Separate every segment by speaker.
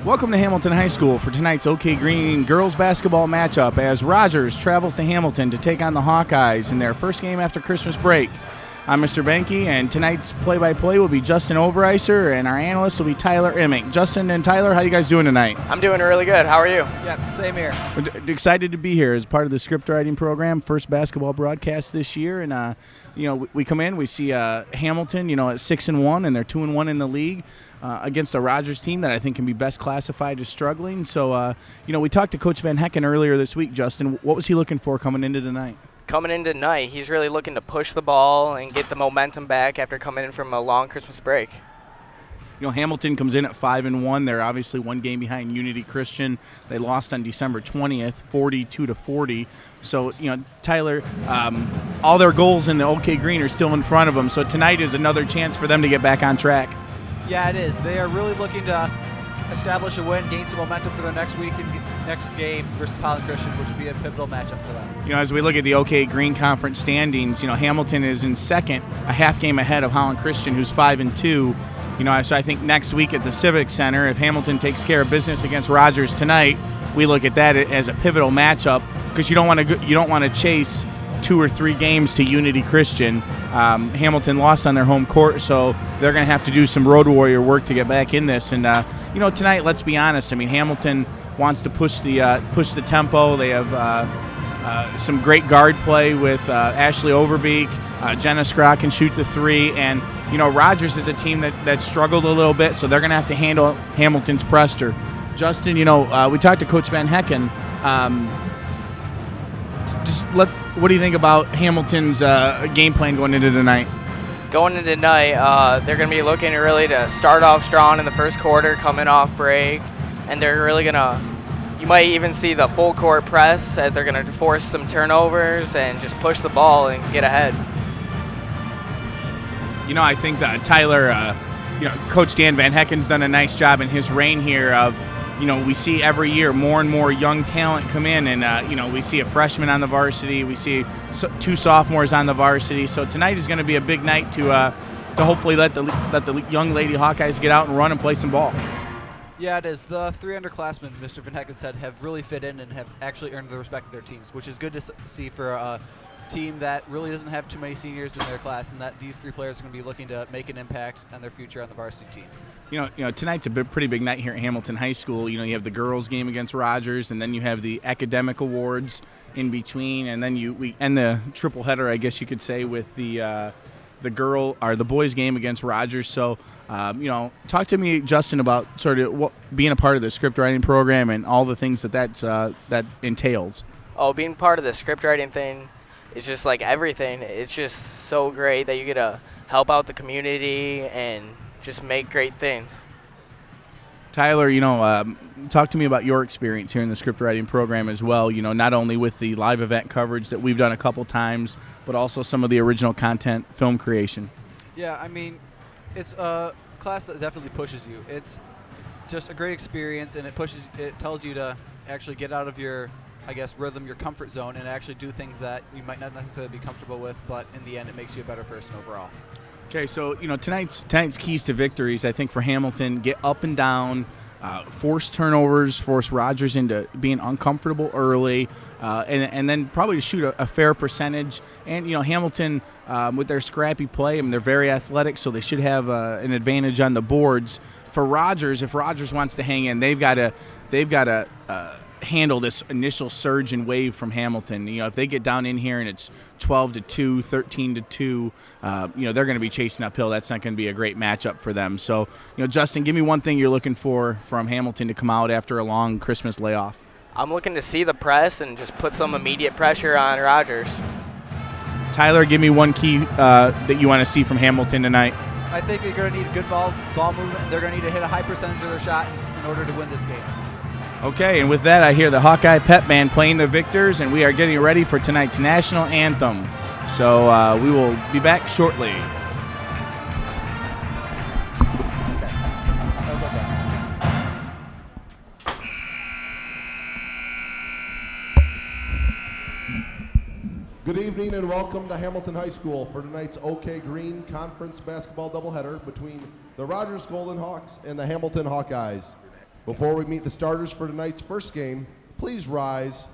Speaker 1: Welcome to Hamilton High School for tonight's OK Green girls basketball matchup as Rogers travels to Hamilton to take on the Hawkeyes in their first game after Christmas break. I'm Mr. Benke, and tonight's play-by-play will be Justin Overhiser, and our analyst will be Tyler Immink. Justin and Tyler, how you guys doing tonight?
Speaker 2: I'm doing really good. How are you?
Speaker 3: Yeah, same here.
Speaker 1: We're excited to be here as part of the script writing program, first basketball broadcast this year, and we come in, we see Hamilton, at 6-1, and they're 2-1 in the league. Against a Rogers team that I think can be best classified as struggling. So, we talked to Coach Van Hecken earlier this week, Justin. What was he looking for coming into tonight?
Speaker 2: Coming in tonight, he's really looking to push the ball and get the momentum back after coming in from a long Christmas break.
Speaker 1: Hamilton comes in at 5-1. They're obviously one game behind Unity Christian. They lost on December 20th, 42-40. So, Tyler, all their goals in the OK Green are still in front of them. So tonight is another chance for them to get back on track.
Speaker 3: Yeah, it is. They are really looking to establish a win, gain some momentum for their next game versus Holland Christian, which would be a pivotal matchup for them.
Speaker 1: As we look at the OK Green Conference standings, Hamilton is in second, a half game ahead of Holland Christian, who's 5-2. So I think next week at the Civic Center, if Hamilton takes care of business against Rogers tonight, we look at that as a pivotal matchup because you don't want to chase 2 or 3 games to Unity Christian. Hamilton lost on their home court, so they're going to have to do some road warrior work to get back in this. And tonight, let's be honest. Hamilton wants to push the tempo. They have some great guard play with Ashley Overbeek. Jenna Scrott can shoot the 3, and Rogers is a team that struggled a little bit, so they're going to have to handle Hamilton's pressure. Justin, we talked to Coach Van Hecken. What do you think about Hamilton's game plan going into tonight?
Speaker 2: Going into tonight, they're going to be looking really to start off strong in the first quarter, coming off break, and they're really going to, you might even see the full court press as they're going to force some turnovers and just push the ball and get ahead.
Speaker 1: I think that Tyler, Coach Dan Van Hecken's done a nice job in his reign here of, we see every year more and more young talent come in, and we see a freshman on the varsity, we see 2 sophomores on the varsity. So tonight is going to be a big night to hopefully let the young Lady Hawkeyes get out and run and play some ball.
Speaker 3: Yeah, it is. The 3 underclassmen, Mr. Van Hecken said, have really fit in and have actually earned the respect of their teams, which is good to see for a team that really doesn't have too many seniors in their class, and that these 3 players are going to be looking to make an impact on their future on the varsity team.
Speaker 1: Tonight's a pretty big night here at Hamilton High School. You have the girls' game against Rogers, and then you have the academic awards in between, and then we end the triple header, I guess you could say, with the boys' game against Rogers. So, talk to me, Justin, about sort of being a part of the script writing program and all the things that entails.
Speaker 2: Oh, being part of the script writing thing is just like everything. It's just so great that you get to help out the community and just make great things.
Speaker 1: Tyler, talk to me about your experience here in the script writing program as well, not only with the live event coverage that we've done a couple times, but also some of the original content film creation.
Speaker 3: Yeah, it's a class that definitely pushes you. It's just a great experience, and it tells you to actually get out of your, rhythm, your comfort zone, and actually do things that you might not necessarily be comfortable with, but in the end, it makes you a better person overall.
Speaker 1: Okay, so tonight's keys to victories, I think, for Hamilton: get up and down, force turnovers, force Rogers into being uncomfortable early, and then probably to shoot a fair percentage. And Hamilton, with their scrappy play, they're very athletic, so they should have an advantage on the boards. For Rogers, if Rogers wants to hang in, they've got to handle this initial surge and wave from Hamilton. If they get down in here and it's 12-2, 13-2, they're going to be chasing uphill. That's not going to be a great matchup for them. So, Justin, give me one thing you're looking for from Hamilton to come out after a long Christmas layoff.
Speaker 2: I'm looking to see the press and just put some immediate pressure on Rogers.
Speaker 1: Tyler, give me one key that you want to see from Hamilton tonight.
Speaker 3: I think they're going to need good ball movement, and they're going to need to hit a high percentage of their shot in order to win this game.
Speaker 1: Okay, and with that, I hear the Hawkeye Pep Band playing the victors, and we are getting ready for tonight's national anthem. So we will be back shortly.
Speaker 4: Good evening and welcome to Hamilton High School for tonight's OK Green Conference basketball doubleheader between the Rogers Golden Hawks and the Hamilton Hawkeyes. Before we meet the starters for tonight's first game, please rise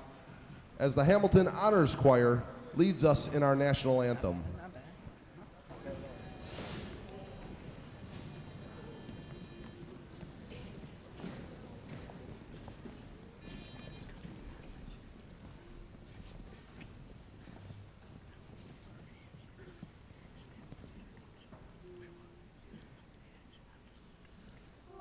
Speaker 4: as the Hamilton Honors Choir leads us in our national anthem.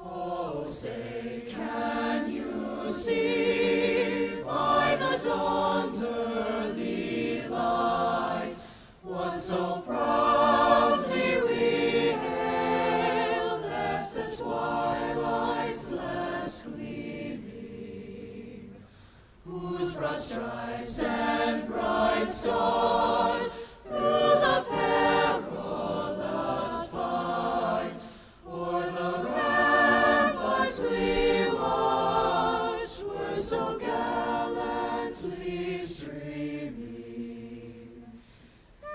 Speaker 5: Oh, say, can you see by the dawn's early light what so proudly we hailed at the twilight's last gleaming, whose broad stripes and bright stars through the perilous fight o'er the ramparts we watched were so gallantly streaming,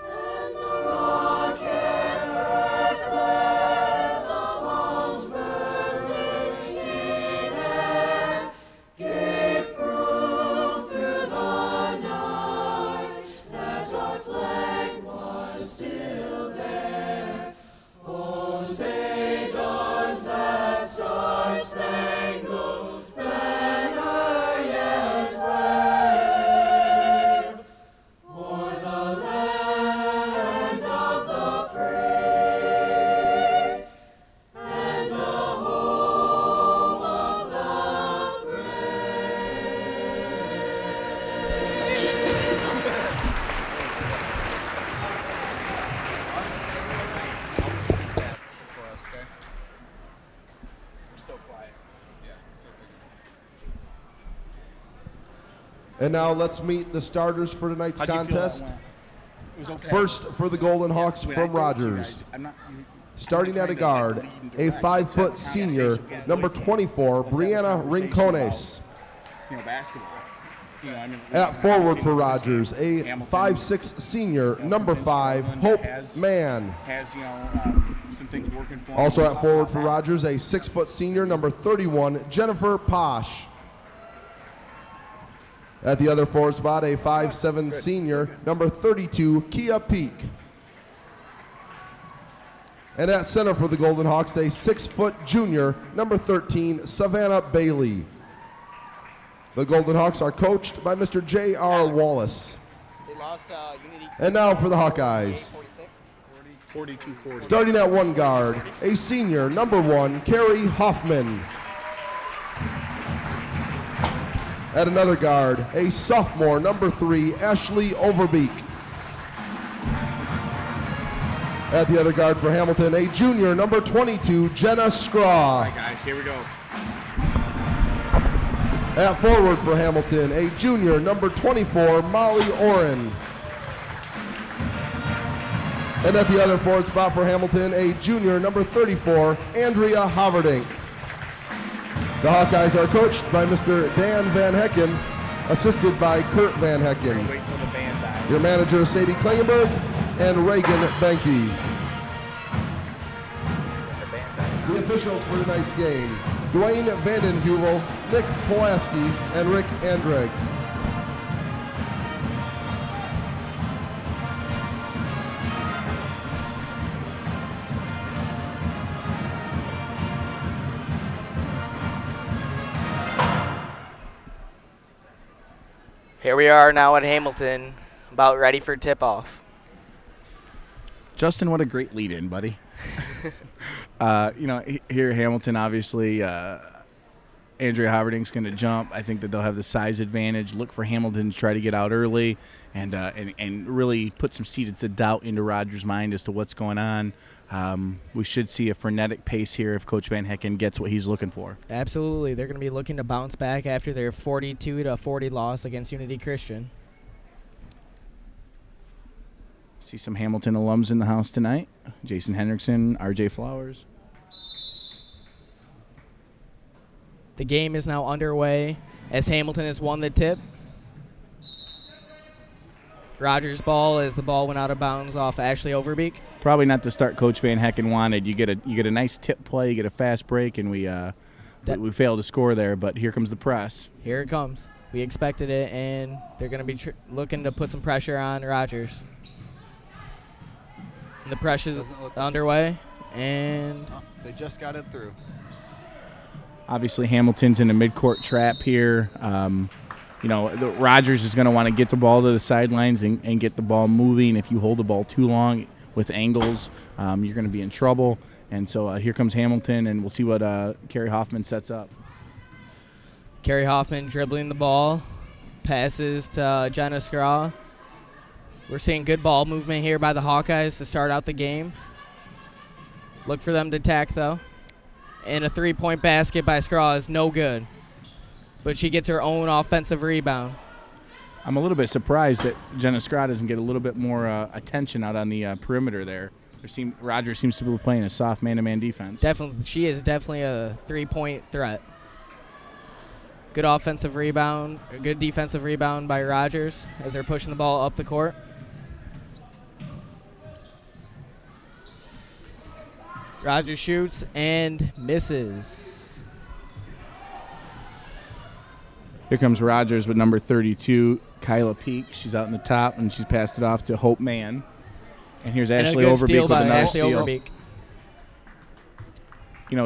Speaker 5: and the rockets that fled the walls bursting in air gave proof through the night that our flag was still there. Oh, say does that star-spangled banner yet wave o'er the land of the free and the home of the
Speaker 4: And now let's meet the starters for tonight's
Speaker 1: How'd you feel that
Speaker 4: contest.
Speaker 1: went? It was okay.
Speaker 4: First for the Golden Hawks
Speaker 1: When I
Speaker 4: from
Speaker 1: go to you
Speaker 4: Rogers.
Speaker 1: guys, I'm not-
Speaker 4: Starting at a
Speaker 1: trying to,
Speaker 4: guard,
Speaker 1: lead and
Speaker 4: a
Speaker 1: direct.
Speaker 4: 5-foot
Speaker 1: It's a
Speaker 4: senior,
Speaker 1: conversation.
Speaker 4: number 24,
Speaker 1: Let's have a
Speaker 4: Brianna
Speaker 1: conversation
Speaker 4: Rincones.
Speaker 1: about, basketball. I mean,
Speaker 4: At forward for
Speaker 1: this
Speaker 4: Rogers,
Speaker 1: game,
Speaker 4: a
Speaker 1: Hamilton,
Speaker 4: 5'6 senior, number 5, Hope Mann.
Speaker 1: has some things working for him.
Speaker 4: Also
Speaker 1: We'll
Speaker 4: at
Speaker 1: talk
Speaker 4: forward
Speaker 1: about
Speaker 4: for
Speaker 1: that.
Speaker 4: Rogers, a 6-foot senior, number 31, Jennifer Posh. At the other forward spot, a 5'7 senior, number 32, Kia Peak. And at center for the Golden Hawks, a 6-foot junior, number 13, Savannah Bailey. The Golden Hawks are coached by Mr. J.R. Wallace.
Speaker 2: They lost Unity.
Speaker 4: And now for the Hawkeyes.
Speaker 1: 42-40.
Speaker 4: Starting at one guard, a senior, number 1, Carrie Hoffman. At another guard, a sophomore, number 3, Ashley Overbeek. At the other guard for Hamilton, a junior, number 22, Jenna
Speaker 1: All
Speaker 4: Scraw.
Speaker 1: right, guys, here we go.
Speaker 4: At forward for Hamilton, a junior, number 24, Molly Oren. And at the other forward spot for Hamilton, a junior, number 34, Andrea Haverdink. The Hawkeyes are coached by Mr. Dan Van Hecken, assisted by Kurt Van Hecken.
Speaker 1: Wait till the band dies.
Speaker 4: Your manager, Sadie Klingenberg, and Reagan Benke. The officials for tonight's game, Dwayne Vandenheuvel, Nick Pulaski, and Rick Andreg.
Speaker 2: Here we are now at Hamilton, about ready for tip-off.
Speaker 1: Justin, what a great lead-in, buddy. Here at Hamilton, obviously, Andrea Haverdink's going to jump. I think that they'll have the size advantage. Look for Hamilton to try to get out early and really put some seeds of doubt into Rogers' mind as to what's going on. We should see a frenetic pace here if Coach Van Hecken gets what he's looking for.
Speaker 2: Absolutely. They're going to be looking to bounce back after their 42-40 loss against Unity Christian.
Speaker 1: See some Hamilton alums in the house tonight. Jason Hendrickson, RJ Flowers.
Speaker 2: The game is now underway as Hamilton has won the tip. Rogers' ball as the ball went out of bounds off Ashley Overbeek.
Speaker 1: Probably not the start Coach Van Hecken wanted. You get a nice tip play, you get a fast break, and we we failed to score there, but here comes the press.
Speaker 2: Here it comes. We expected it, and they're going to be looking to put some pressure on Rogers. And the pressure's underway, and
Speaker 3: they just got it through.
Speaker 1: Obviously, Hamilton's in a midcourt trap here. Rogers is going to want to get the ball to the sidelines and get the ball moving. If you hold the ball too long with angles, you're going to be in trouble. And so here comes Hamilton, and we'll see what Carrie Hoffman sets up.
Speaker 2: Carrie Hoffman dribbling the ball, passes to Jenna Scraw. We're seeing good ball movement here by the Hawkeyes to start out the game. Look for them to attack, though. And a three-point basket by Scraw is no good. But she gets her own offensive rebound.
Speaker 1: I'm a little bit surprised that Jenna Scraw doesn't get a little bit more attention out on the perimeter there. Rogers seems to be playing a soft man-to-man defense.
Speaker 2: Definitely, she is definitely a three-point threat. Good offensive rebound, a good defensive rebound by Rogers as they're pushing the ball up the court. Rogers shoots and misses.
Speaker 1: Here comes Rogers with number 32, Kyla Peak. She's out in the top, and she's passed it off to Hope Mann. And here's Ashley Overbeek with another steal.
Speaker 2: Overbeek.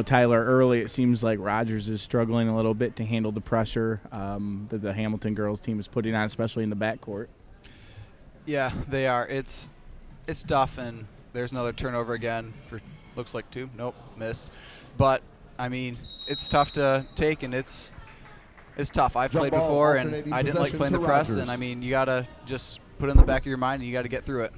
Speaker 1: Tyler, early it seems like Rogers is struggling a little bit to handle the pressure that the Hamilton girls team is putting on, especially in the backcourt.
Speaker 3: Yeah, they are. It's tough, and there's another turnover again for looks like 2. Nope, missed. But I mean, it's tough to take, and it's tough. I've played before, and I didn't like playing the press. And I mean, you gotta just put it in the back of your mind, and you got to get through it.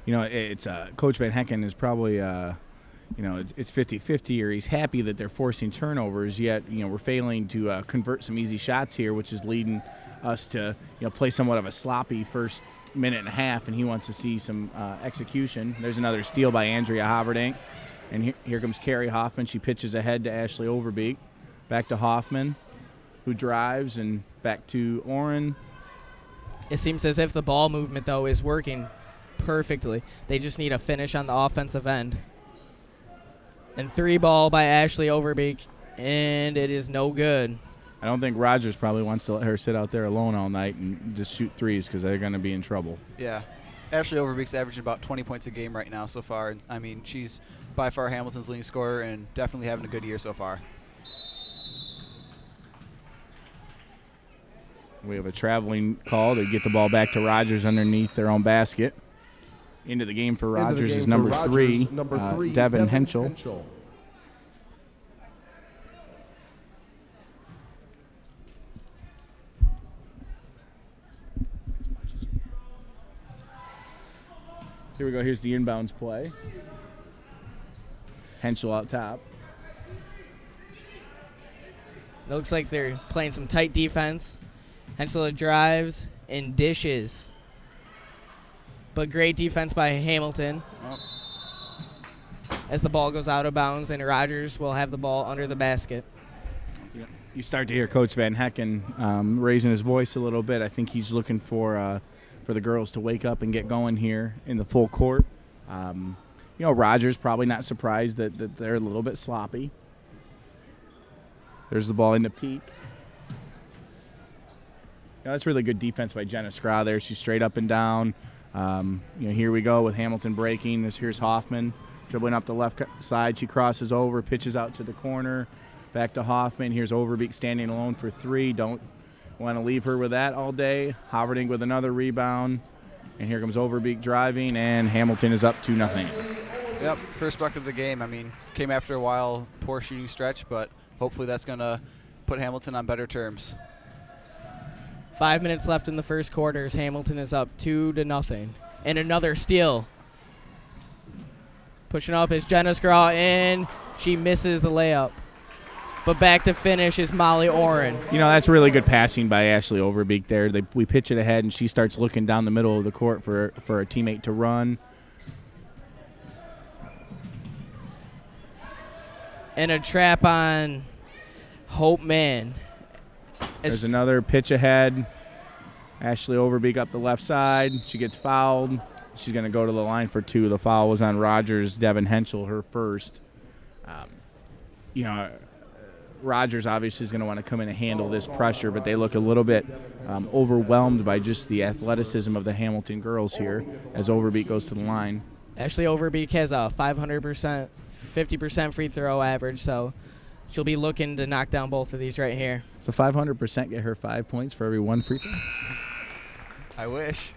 Speaker 1: It's Coach Van Hecken is probably it's 50-50, or he's happy that they're forcing turnovers, yet we're failing to convert some easy shots here, which is leading us to play somewhat of a sloppy first minute and a half, and he wants to see some execution. There's another steal by Andrea Haverdink, and here comes Carrie Hoffman. She pitches ahead to Ashley Overbeek. Back to Hoffman, who drives, and back to Oren.
Speaker 2: It seems as if the ball movement, though, is working perfectly. They just need a finish on the offensive end. And 3-ball by Ashley Overbeek, and it is no good.
Speaker 1: I don't think Rogers probably wants to let her sit out there alone all night and just shoot threes, because they're going to be in trouble.
Speaker 3: Yeah. Ashley Overbeek's averaging about 20 points a game right now so far. I mean, she's by far Hamilton's leading scorer and definitely having a good year so far.
Speaker 1: We have a traveling call to get the ball back to Rogers underneath their own basket. Into the game for Rogers is number 3, Devin Henschel. Here we go. Here's the inbounds play. Henschel out top.
Speaker 2: It looks like they're playing some tight defense. Henschel drives and dishes. But great defense by Hamilton. As the ball goes out of bounds, and Rogers will have the ball under the basket.
Speaker 1: You start to hear Coach Van Hecken raising his voice a little bit. I think he's looking for the girls to wake up and get going here in the full court. Rogers probably not surprised that they're a little bit sloppy. There's the ball into Peak. That's really good defense by Jenna Scraw there. She's straight up and down. Here we go with Hamilton breaking. Here's Hoffman dribbling up the left side. She crosses over, pitches out to the corner. Back to Hoffman. Here's Overbeek standing alone for 3. Don't want to leave her with that all day. Haverdink with another rebound. And here comes Overbeek driving, and Hamilton is up 2-0.
Speaker 3: Yep, first bucket of the game. I mean, came after a while, poor shooting stretch, but hopefully that's going to put Hamilton on better terms.
Speaker 2: 5 minutes left in the first quarter as Hamilton is up 2-0. And another steal. Pushing up is Jenna Scraw, and she misses the layup. But back to finish is Molly Oren.
Speaker 1: That's really good passing by Ashley Overbeek there. We pitch it ahead, and she starts looking down the middle of the court for a teammate to run.
Speaker 2: And a trap on Hope Mann.
Speaker 1: There's another pitch ahead. Ashley Overbeek up the left side. She gets fouled. She's going to go to the line for 2. The foul was on Rogers, Devin Henschel, her first. Rogers obviously is going to want to come in and handle this pressure, but they look a little bit overwhelmed by just the athleticism of the Hamilton girls here as Overbeek goes to the line.
Speaker 2: Actually, Overbeek has a 500%, 50% free throw average, so she'll be looking to knock down both of these right here.
Speaker 1: So 500% get her 5 points for every 1 free throw?
Speaker 3: I wish.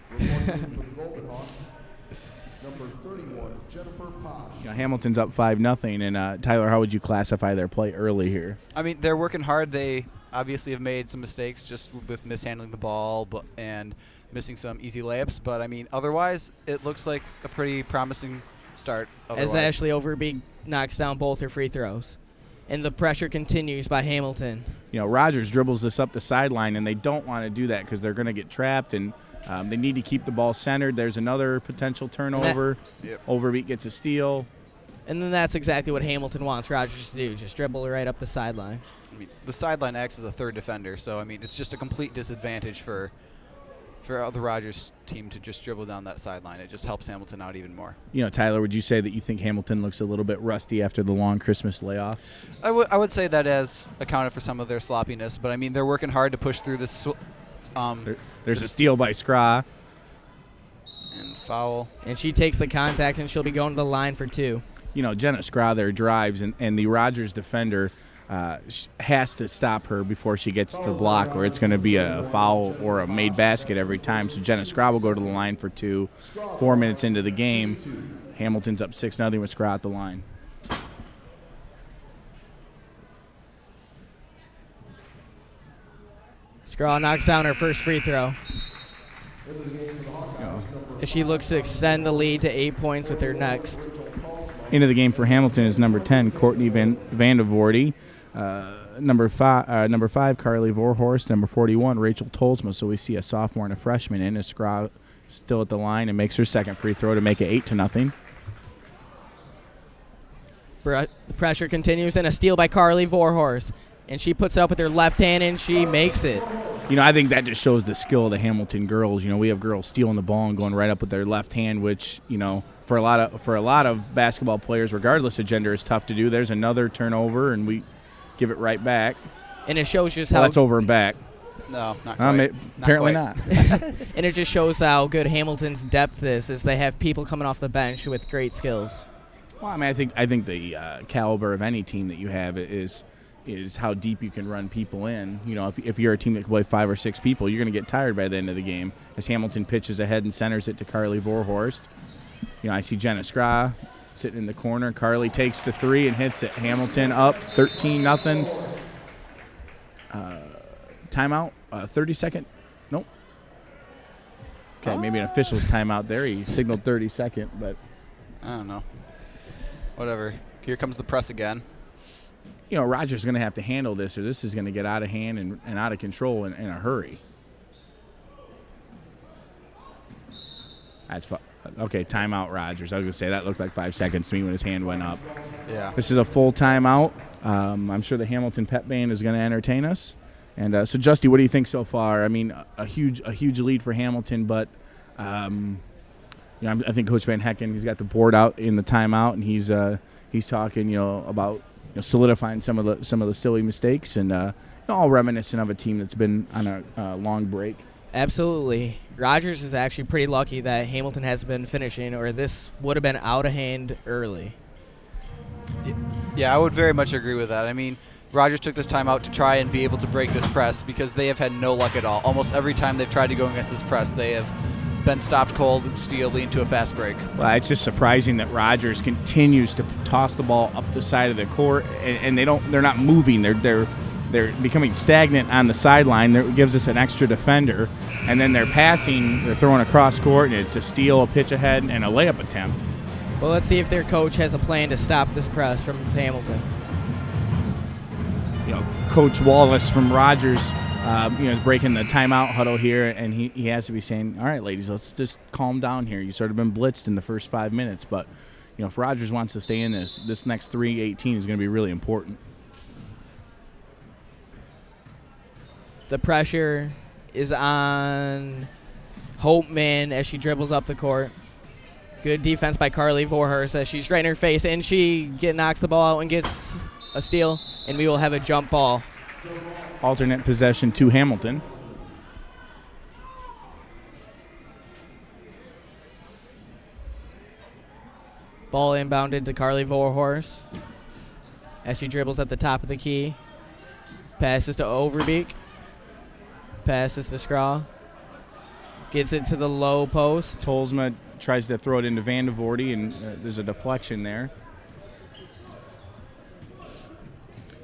Speaker 4: Number 31, Jennifer Posh.
Speaker 1: Hamilton's up 5-0, and Tyler, how would you classify their play early here?
Speaker 3: I mean, they're working hard. They obviously have made some mistakes just with mishandling the ball and missing some easy layups. But, I mean, otherwise, it looks like a pretty promising start.
Speaker 2: As Ashley Overbeek knocks down both her free throws. And the pressure continues by Hamilton.
Speaker 1: Rogers dribbles this up the sideline, and they don't want to do that because they're going to get trapped, and they need to keep the ball centered. There's another potential turnover. Overbeek gets a steal.
Speaker 2: And then that's exactly what Hamilton wants Rogers to do, just dribble right up the sideline.
Speaker 3: I mean, the sideline acts as a third defender, so, I mean, it's just a complete disadvantage for the Rogers team to just dribble down that sideline. It just helps Hamilton out even more.
Speaker 1: Tyler, would you say that you think Hamilton looks a little bit rusty after the long Christmas layoff?
Speaker 3: I would say that has accounted for some of their sloppiness, but, I mean, they're working hard to push through this.
Speaker 1: There's a steal by Skra.
Speaker 3: And foul.
Speaker 2: And she takes the contact, and she'll be going to the line for 2.
Speaker 1: Jenna Skra there drives, and the Rogers defender has to stop her before she gets to the block, or it's going to be a foul or a made basket every time. So Jenna Skra will go to the line for 2. 4 minutes into the game, Hamilton's up 6-0 with Skra at the line.
Speaker 2: Skra knocks down her first free throw. She looks to extend the lead to 8 points with her next.
Speaker 1: Into the game for Hamilton is number 10, Courtney Vandevoorty. Number 5, Carly Vorhorst. Number 41, Rachel Tolsma. So we see a sophomore and a freshman in. Skra still at the line and makes her second free throw to make it 8-0.
Speaker 2: The pressure continues, and a steal by Carly Vorhorst. And she puts it up with her left hand, and she makes it.
Speaker 1: I think that just shows the skill of the Hamilton girls. We have girls stealing the ball and going right up with their left hand, which, for a lot of basketball players, regardless of gender, is tough to do. There's another turnover, and we give it right back.
Speaker 2: And it shows just how
Speaker 1: that's over and back.
Speaker 3: No, not quite.
Speaker 1: Apparently not.
Speaker 2: And it just shows how good Hamilton's depth is, as they have people coming off the bench with great skills.
Speaker 1: Well, I mean, I think the caliber of any team that you have is how deep you can run people in. If you're a team that can play 5 or 6 people, you're going to get tired by the end of the game. As Hamilton pitches ahead and centers it to Carly Vorhorst. I see Jenna Skra sitting in the corner. Carly takes the 3 and hits it. Hamilton up 13-0. Timeout, 30-second. Nope. Okay, maybe an official's timeout there. He signaled 30-second, but
Speaker 3: I don't know. Whatever. Here comes the press again.
Speaker 1: Rogers is going to have to handle this, or this is going to get out of hand and out of control in a hurry. That's okay, timeout, Rogers. I was going to say that looked like 5 seconds to me when his hand went up.
Speaker 3: Yeah.
Speaker 1: This is a full timeout. I'm sure the Hamilton Pep Band is going to entertain us. And so, Justy, what do you think so far? I mean, a huge lead for Hamilton, but I think Coach Van Hecken, he's got the board out in the timeout, and he's talking, about solidifying some of the silly mistakes, and all reminiscent of a team that's been on a long break.
Speaker 2: Absolutely. Rogers is actually pretty lucky that Hamilton hasn't been finishing, or this would have been out of hand early.
Speaker 3: Yeah, I would very much agree with that. I mean, Rogers took this time out to try and be able to break this press because they have had no luck at all. Almost every time they've tried to go against this press, they have been stopped cold and steal, leading to a fast break.
Speaker 1: Well, it's just surprising that Rogers continues to toss the ball up the side of the court, and they're not moving. They're becoming stagnant on the sideline. That gives us an extra defender, and then they're passing. They're throwing across court, and it's a steal, a pitch ahead, and a layup attempt.
Speaker 2: Well, let's see if their coach has a plan to stop this press from Hamilton.
Speaker 1: Coach Wallace from Rogers, is breaking the timeout huddle here, and he has to be saying, all right, ladies, let's just calm down here. You sort of been blitzed in the first 5 minutes, but, if Rogers wants to stay in this next 3:18 is going to be really important.
Speaker 2: The pressure is on Hopeman as she dribbles up the court. Good defense by Carly Vorhurst as she's right in her face, and she knocks the ball out and gets a steal, and we will have a jump ball.
Speaker 1: Alternate possession to Hamilton.
Speaker 2: Ball inbounded to Carly Vorhorse as she dribbles at the top of the key. Passes to Overbeek. Passes to Straw. Gets it to the low post.
Speaker 1: Tolsma tries to throw it into Vandevoorty, and there's a deflection there.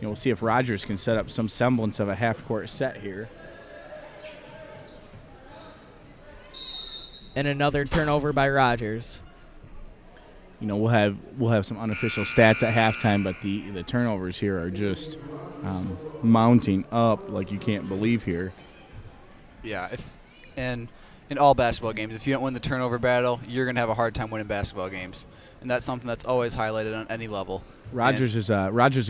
Speaker 1: We'll see if Rogers can set up some semblance of a half-court set here.
Speaker 2: And another turnover by Rogers.
Speaker 1: We'll have some unofficial stats at halftime, but the turnovers here are just mounting up like you can't believe here.
Speaker 3: Yeah, and in all basketball games, if you don't win the turnover battle, you're going to have a hard time winning basketball games. And that's something that's always highlighted on any level.
Speaker 1: Rogers has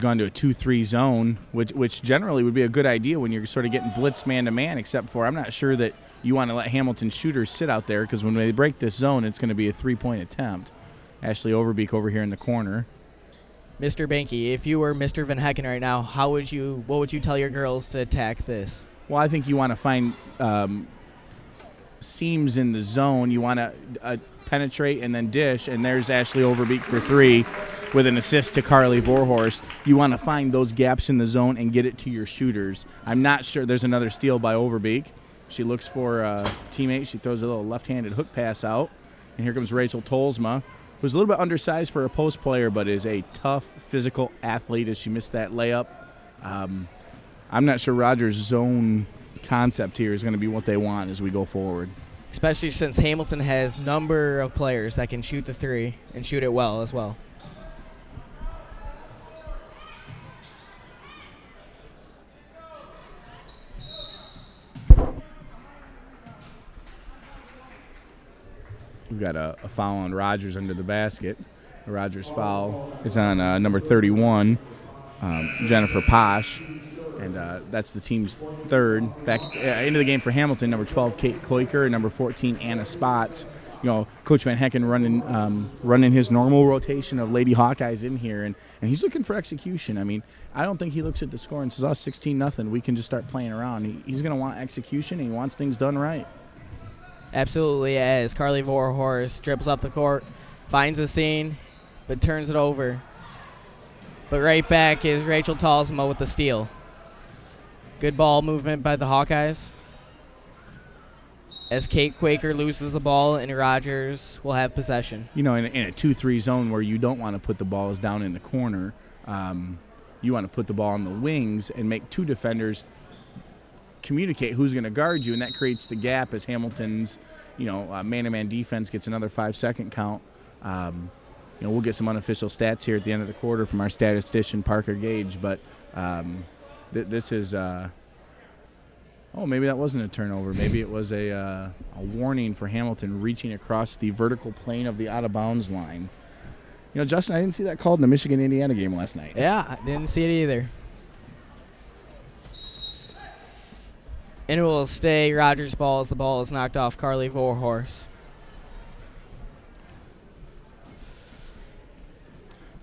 Speaker 1: gone to a 2-3 zone, which generally would be a good idea when you're sort of getting blitzed man-to-man, except for I'm not sure that you want to let Hamilton shooters sit out there, because when they break this zone, it's going to be a three-point attempt. Ashley Overbeek over here in the corner.
Speaker 2: Mr. Banky, if you were Mr. Van Hecken right now, what would you tell your girls to attack this?
Speaker 1: Well, I think you want to find seams in the zone. You want to penetrate and then dish, and there's Ashley Overbeek for three with an assist to Carly Vorhorst. You want to find those gaps in the zone and get it to your shooters. I'm not sure. There's another steal by Overbeek. She looks for a teammate. She throws a little left-handed hook pass out, and here comes Rachel Tolsma, who's a little bit undersized for a post player, but is a tough, physical athlete as she missed that layup. I'm not sure Rogers' zone concept here is going to be what they want as we go forward.
Speaker 2: Especially since Hamilton has number of players that can shoot the three and shoot it well as well.
Speaker 1: We've got a foul on Rogers under the basket. The Rogers foul is on number 31, Jennifer Posh, and that's the team's third. Back into the game for Hamilton, number 12, Kate Koiker, and number 14, Anna Spots. Coach Van Hecken running his normal rotation of Lady Hawkeyes in here, and he's looking for execution. I mean, I don't think he looks at the score and says, 16-0, we can just start playing around. He's going to want execution, and he wants things done right.
Speaker 2: Absolutely, as Carly Vorhorst dribbles up the court, finds a seam, but turns it over. But right back is Rachel Tolsma with the steal. Good ball movement by the Hawkeyes. As Kate Quaker loses the ball, and Rogers will have possession.
Speaker 1: In a 2-3 zone where you don't want to put the balls down in the corner, you want to put the ball on the wings and make two defenders communicate who's going to guard you, and that creates the gap as Hamilton's, man-to-man defense gets another 5-second count. We'll get some unofficial stats here at the end of the quarter from our statistician Parker Gage, but this is maybe that wasn't a turnover. Maybe it was a warning for Hamilton reaching across the vertical plane of the out-of-bounds line. Justin, I didn't see that called in the Michigan-Indiana game last night.
Speaker 2: Yeah, I didn't see it either. And it will stay Rogers' ball as the ball is knocked off Carly Vorhorst.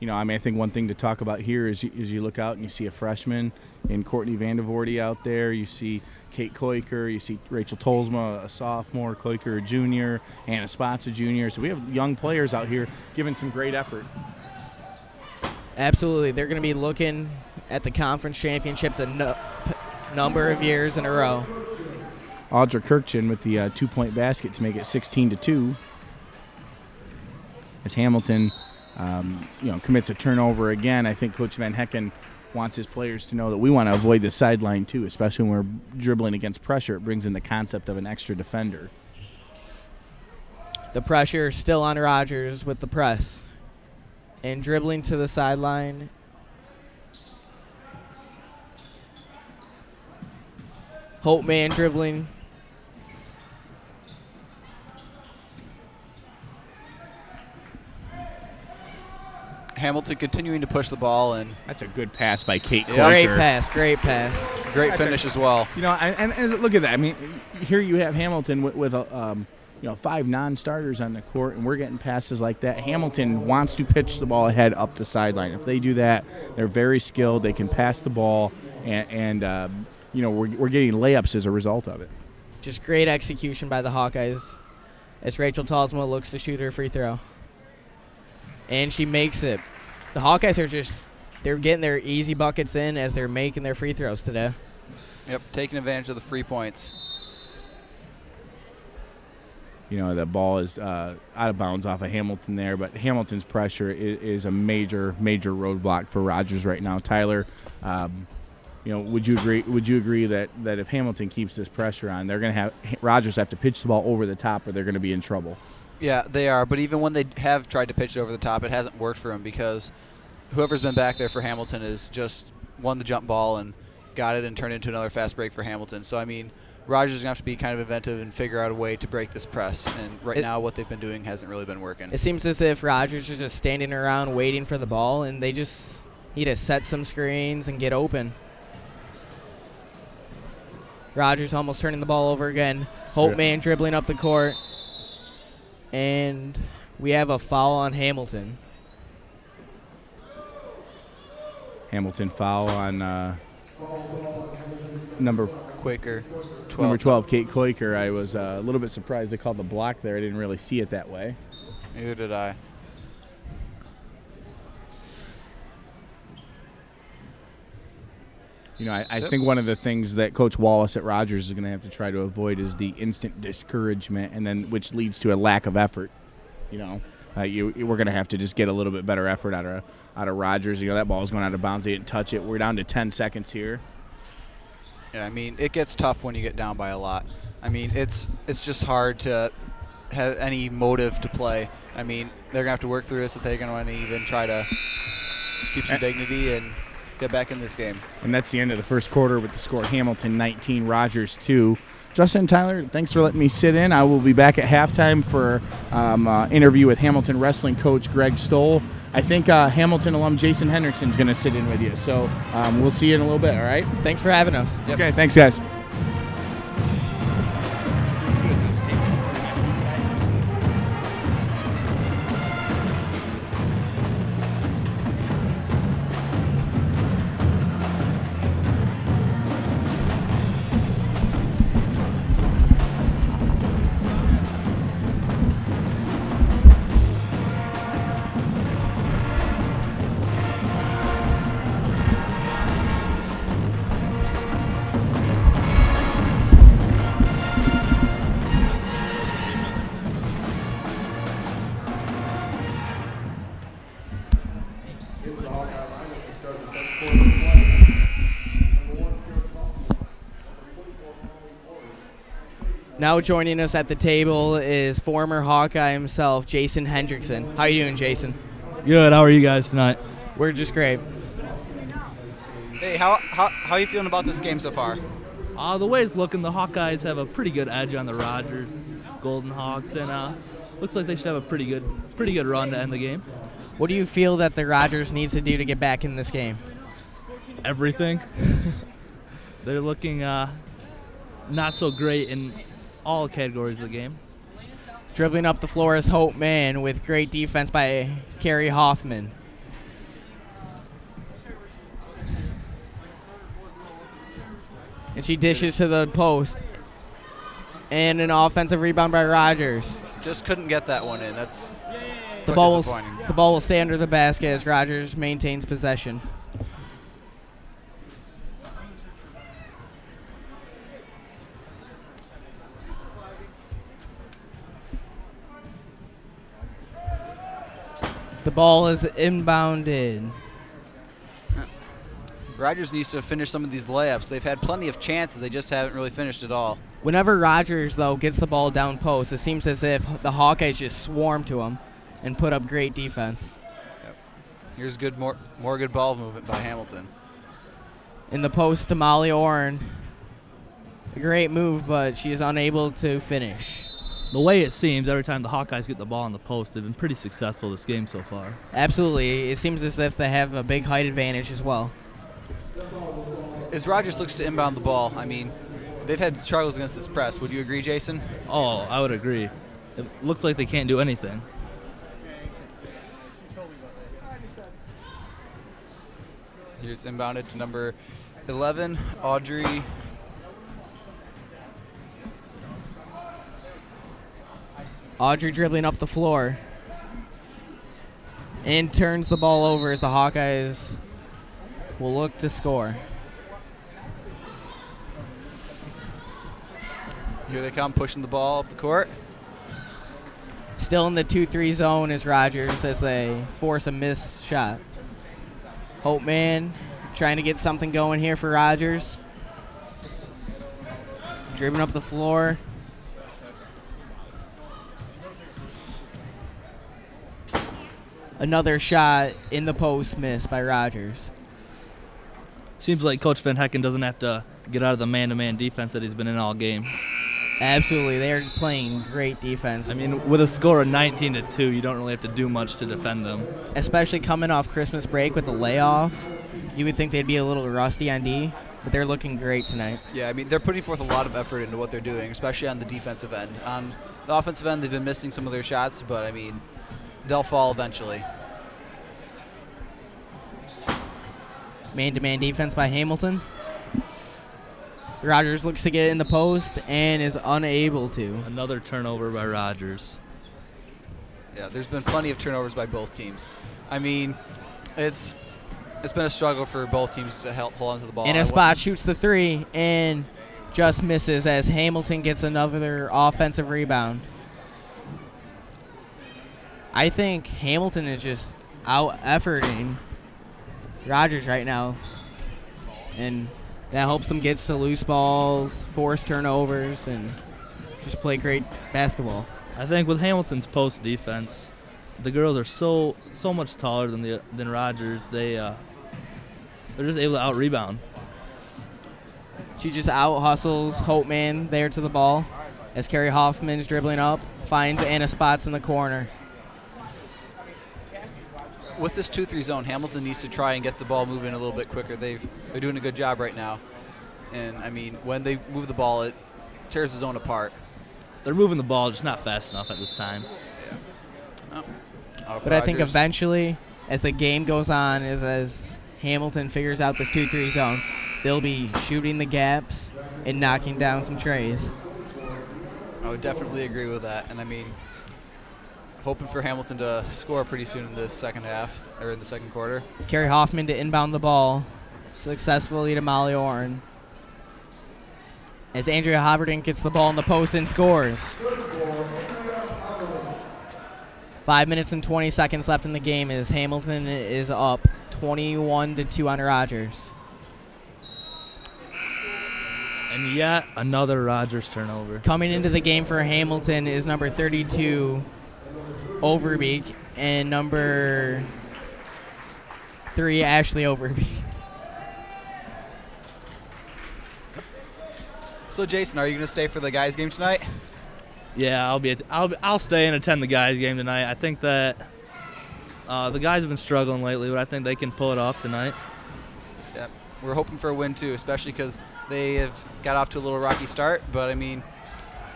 Speaker 1: I think one thing to talk about here is you look out and you see a freshman in Courtney Vandevoorty out there. You see Kate Koiker. You see Rachel Tolsma, a sophomore, Koiker a junior, Anna Spots a junior. So we have young players out here giving some great effort.
Speaker 2: Absolutely. They're going to be looking at the conference championship the number of years in a row.
Speaker 1: Audra Kirkchin with the 2-point basket to make it 16-2. As Hamilton, commits a turnover again, I think Coach Van Hecken wants his players to know that we want to avoid the sideline too, especially when we're dribbling against pressure. It brings in the concept of an extra defender.
Speaker 2: The pressure still on Rogers with the press. And dribbling to the sideline. Holtman dribbling.
Speaker 3: Hamilton continuing to push the ball, and
Speaker 1: That's a good pass by Kate
Speaker 3: Yeah.
Speaker 1: Quaker.
Speaker 2: Great pass, great pass.
Speaker 3: great finish as well.
Speaker 1: You know, and look at that. I mean, here you have Hamilton with 5 non-starters on the court, and we're getting passes like that. Hamilton wants to pitch the ball ahead up the sideline. If they do that, they're very skilled. They can pass the ball, and we're getting layups as a result of it.
Speaker 2: Just great execution by the Hawkeyes as Rachel Talsma looks to shoot her free throw. And she makes it. The Hawkeyes they're getting their easy buckets in as they're making their free throws today.
Speaker 3: Yep, taking advantage of the free points.
Speaker 1: You know, the ball is out of bounds off of Hamilton there, but Hamilton's pressure is a major roadblock for Rogers right now. Tyler, would you agree that if Hamilton keeps this pressure on, they're going to have Rogers have to pitch the ball over the top, or they're going to be in trouble?
Speaker 3: Yeah, they are. But even when they have tried to pitch it over the top, it hasn't worked for them because whoever's been back there for Hamilton has just won the jump ball and got it and turned it into another fast break for Hamilton. So, I mean, Rogers is going to have to be kind of inventive and figure out a way to break this press. And right now what they've been doing hasn't really been working.
Speaker 2: It seems as if Rogers is just standing around waiting for the ball, and they just need to set some screens and get open. Rogers almost turning the ball over again. Holtman dribbling up the court. And we have a foul on Hamilton.
Speaker 1: Hamilton foul on number
Speaker 3: Quaker, 12.
Speaker 1: Number 12, Kate Quaker. I was a little bit surprised they called the block there. I didn't really see it that way.
Speaker 3: Neither did I.
Speaker 1: You know, I think one of the things that Coach Wallace at Rogers is going to have to try to avoid is the instant discouragement, and then which leads to a lack of effort. You know, we're going to have to just get a little bit better effort out of Rogers. You know, that ball's going out of bounds. They didn't touch it. We're down to 10 seconds here.
Speaker 3: Yeah, I mean, it gets tough when you get down by a lot. I mean, it's just hard to have any motive to play. I mean, they're going to have to work through this if they're going to even try to keep some dignity and get back in this game.
Speaker 1: And that's the end of the first quarter with the score Hamilton 19, Rogers 2. Justin, Tyler, thanks for letting me sit in. I will be back at halftime for interview with Hamilton wrestling coach Greg Stoll. I think Hamilton alum Jason Hendrickson's going to sit in with you. So we'll see you in a little bit, all right?
Speaker 2: Thanks for having us.
Speaker 3: Yep.
Speaker 1: Okay, thanks, guys.
Speaker 2: Now joining us at the table is former Hawkeye himself, Jason Hendrickson. How you doing, Jason?
Speaker 6: Good. How are you guys tonight?
Speaker 2: We're just great.
Speaker 3: Hey, how are you feeling about this game so far?
Speaker 6: The way it's looking, the Hawkeyes have a pretty good edge on the Rogers Golden Hawks, and looks like they should have a pretty good run to end the game.
Speaker 2: What do you feel that the Rogers needs to do to get back in this game?
Speaker 6: Everything. They're looking not so great in all categories of the game.
Speaker 2: Dribbling up the floor is Holtman with great defense by Carrie Hoffman. And she dishes to the post. And an offensive rebound by Rogers.
Speaker 3: Just couldn't get that one in. That's
Speaker 2: The ball
Speaker 3: disappointing.
Speaker 2: will stay under the basket as Rogers maintains possession. The ball is inbounded.
Speaker 3: Rogers needs to finish some of these layups. They've had plenty of chances. They just haven't really finished it all.
Speaker 2: Whenever Rogers, though, gets the ball down post, it seems as if the Hawkeyes just swarm to him and put up great defense.
Speaker 3: Yep. Here's good more good ball movement by Hamilton.
Speaker 2: In the post to Molly Orn. A great move, but she is unable to finish.
Speaker 6: The way it seems, every time the Hawkeyes get the ball on the post, they've been pretty successful this game so far.
Speaker 2: Absolutely. It seems as if they have a big height advantage as well.
Speaker 3: As Rogers looks to inbound the ball, I mean, they've had struggles against this press. Would you agree, Jason?
Speaker 6: Oh, I would agree. It looks like they can't do anything.
Speaker 3: Here's inbounded to number 11, Audrey.
Speaker 2: Audrey dribbling up the floor and turns the ball over as the Hawkeyes will look to score.
Speaker 3: Here they come, pushing the ball up the court.
Speaker 2: Still in the 2-3 zone is Rogers as they force a missed shot. Holtman trying to get something going here for Rogers. Dribbling up the floor. Another shot in the post missed by Rogers.
Speaker 6: Seems like Coach Van Hecken doesn't have to get out of the man-to-man defense that he's been in all game.
Speaker 2: Absolutely, they're playing great defense.
Speaker 6: I mean, with a score of 19-2, you don't really have to do much to defend them.
Speaker 2: Especially coming off Christmas break with the layoff, you would think they'd be a little rusty on D, but they're looking great tonight.
Speaker 3: Yeah, I mean, they're putting forth a lot of effort into what they're doing, especially on the defensive end. On the offensive end, they've been missing some of their shots, but, I mean, they'll fall eventually.
Speaker 2: Man-to-man defense by Hamilton. Rogers looks to get in the post and is unable to.
Speaker 6: Another turnover by Rogers.
Speaker 3: Yeah, there's been plenty of turnovers by both teams. I mean, it's been a struggle for both teams to hold on to the ball.
Speaker 2: In a spot, shoots the three and just misses as Hamilton gets another offensive rebound. I think Hamilton is just out-efforting Rogers right now, and that helps them get to loose balls, force turnovers, and just play great basketball.
Speaker 6: I think with Hamilton's post defense, the girls are so much taller than Rogers. They're just able to out-rebound.
Speaker 2: She just out-hustles Holtman there to the ball as Carrie Hoffman's dribbling up, finds Anna Spots in the corner.
Speaker 3: With this 2-3 zone, Hamilton needs to try and get the ball moving a little bit quicker. They're doing a good job right now. And, I mean, when they move the ball, it tears the zone apart.
Speaker 6: They're moving the ball, just not fast enough at this time.
Speaker 3: Yeah. Oh,
Speaker 2: but I think eventually, as the game goes on, as Hamilton figures out this 2-3 zone, they'll be shooting the gaps and knocking down some trays.
Speaker 3: I would definitely agree with that. And, I mean, hoping for Hamilton to score pretty soon in this second half, or in the second quarter.
Speaker 2: Carrie Hoffman to inbound the ball successfully to Molly Orrin. As Andrea Hoberdink gets the ball in the post and scores. 5 minutes and 20 seconds left in the game as Hamilton is up 21-2 on Rogers.
Speaker 6: And yet another Rogers turnover.
Speaker 2: Coming into the game for Hamilton is number 32, Overbeek, and number 3, Ashley Overbeek.
Speaker 3: So, Jason, are you going to stay for the guys' game tonight?
Speaker 6: Yeah, I'll stay and attend the guys' game tonight. I think that the guys have been struggling lately, but I think they can pull it off tonight.
Speaker 3: Yep. We're hoping for a win, too, especially because they have got off to a little rocky start. But, I mean,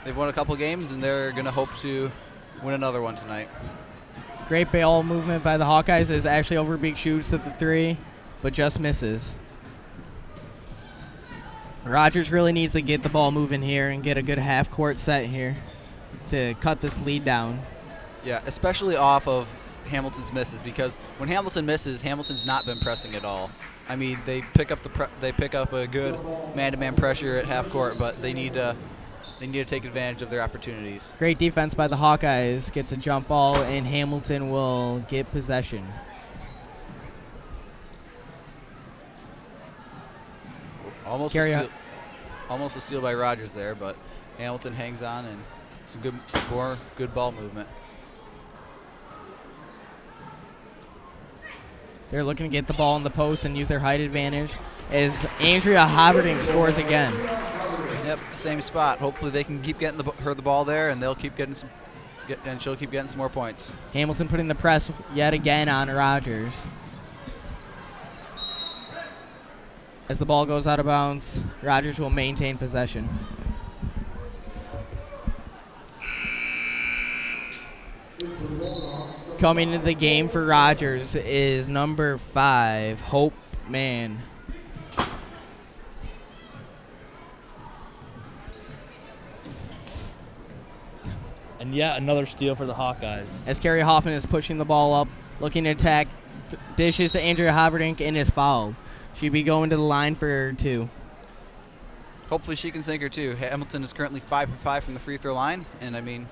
Speaker 3: they've won a couple games, and they're going to hope to win another one tonight.
Speaker 2: Great ball movement by the Hawkeyes as Ashley Overbeek shoots at the 3, but just misses. Rogers really needs to get the ball moving here and get a good half-court set here to cut this lead down.
Speaker 3: Yeah, especially off of Hamilton's misses, because when Hamilton misses, Hamilton's not been pressing at all. I mean, they pick up a good man-to-man pressure at half court, but they need to take advantage of their opportunities.
Speaker 2: Great defense by the Hawkeyes. Gets a jump ball, and Hamilton will get possession.
Speaker 3: Almost a steal by Rogers there, but Hamilton hangs on and some good ball movement.
Speaker 2: They're looking to get the ball in the post and use their height advantage as Andrea Hoberdink scores again.
Speaker 3: Yeah, Yep, same spot. Hopefully they can keep getting her the ball there, and they'll keep getting and she'll keep getting some more points.
Speaker 2: Hamilton putting the press yet again on Rogers. As the ball goes out of bounds, Rogers will maintain possession. Coming into the game for Rogers is number 5, Hope Mann.
Speaker 6: And yet another steal for the Hawkeyes.
Speaker 2: As Carrie Hoffman is pushing the ball up, looking to attack, dishes to Andrea Haverdink and is fouled. She'd be going to the line for 2.
Speaker 3: Hopefully she can sink her too. Hamilton is currently 5 for 5 from the free throw line, and I mean,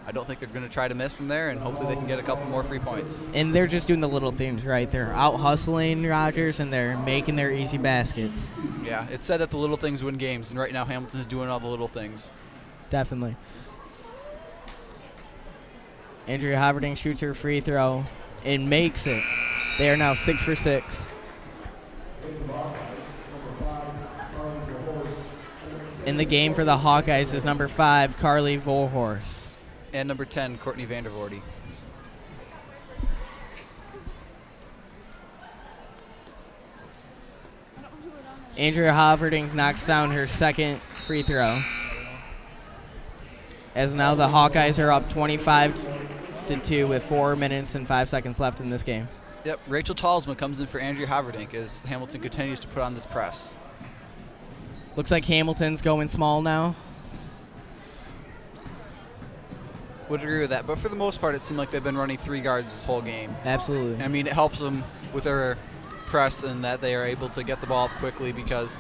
Speaker 3: I don't think they're going to try to miss from there, and hopefully they can get a couple more free points.
Speaker 2: And they're just doing the little things, right? They're out hustling Rogers, and they're making their easy baskets.
Speaker 3: Yeah, it's said that the little things win games, and right now Hamilton is doing all the little things.
Speaker 2: Definitely. Andrea Haverdink shoots her free throw and makes it. They are now 6 for 6. In the game for the Hawkeyes is number 5, Carly Vorhorst.
Speaker 3: And number 10, Courtney Vandervoorde.
Speaker 2: Andrea Haverdink knocks down her second free throw. As now the Hawkeyes are up 25-2 with 4 minutes and 5 seconds left in this game.
Speaker 3: Yep, Rachel Talsma comes in for Andrea Haverdink as Hamilton continues to put on this press.
Speaker 2: Looks like Hamilton's going small now.
Speaker 3: Would agree with that, but for the most part, it seemed like they've been running 3 guards this whole game.
Speaker 2: Absolutely.
Speaker 3: I mean, it helps them with their press in that they are able to get the ball up quickly because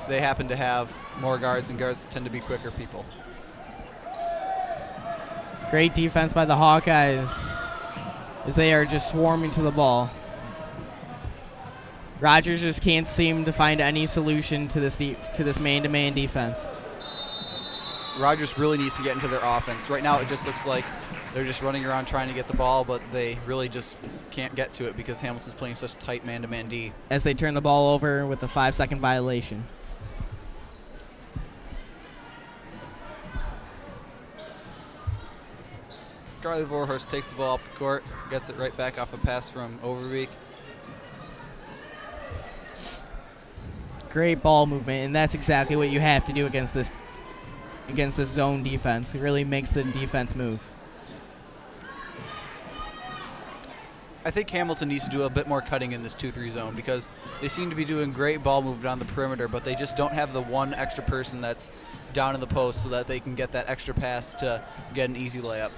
Speaker 3: they happen to have more guards, and guards tend to be quicker people.
Speaker 2: Great defense by the Hawkeyes as they are just swarming to the ball. Rogers just can't seem to find any solution to this man-to-man defense.
Speaker 3: Rogers really needs to get into their offense. Right now it just looks like they're just running around trying to get the ball, but they really just can't get to it because Hamilton's playing such tight man-to-man D.
Speaker 2: As they turn the ball over with a 5-second violation.
Speaker 3: Carly Vorhorst takes the ball up the court, gets it right back off a pass from Overbeek.
Speaker 2: Great ball movement, and that's exactly what you have to do against this zone defense. It really makes the defense move.
Speaker 3: I think Hamilton needs to do a bit more cutting in this 2-3 zone because they seem to be doing great ball movement on the perimeter, but they just don't have the one extra person that's down in the post so that they can get that extra pass to get an easy layup.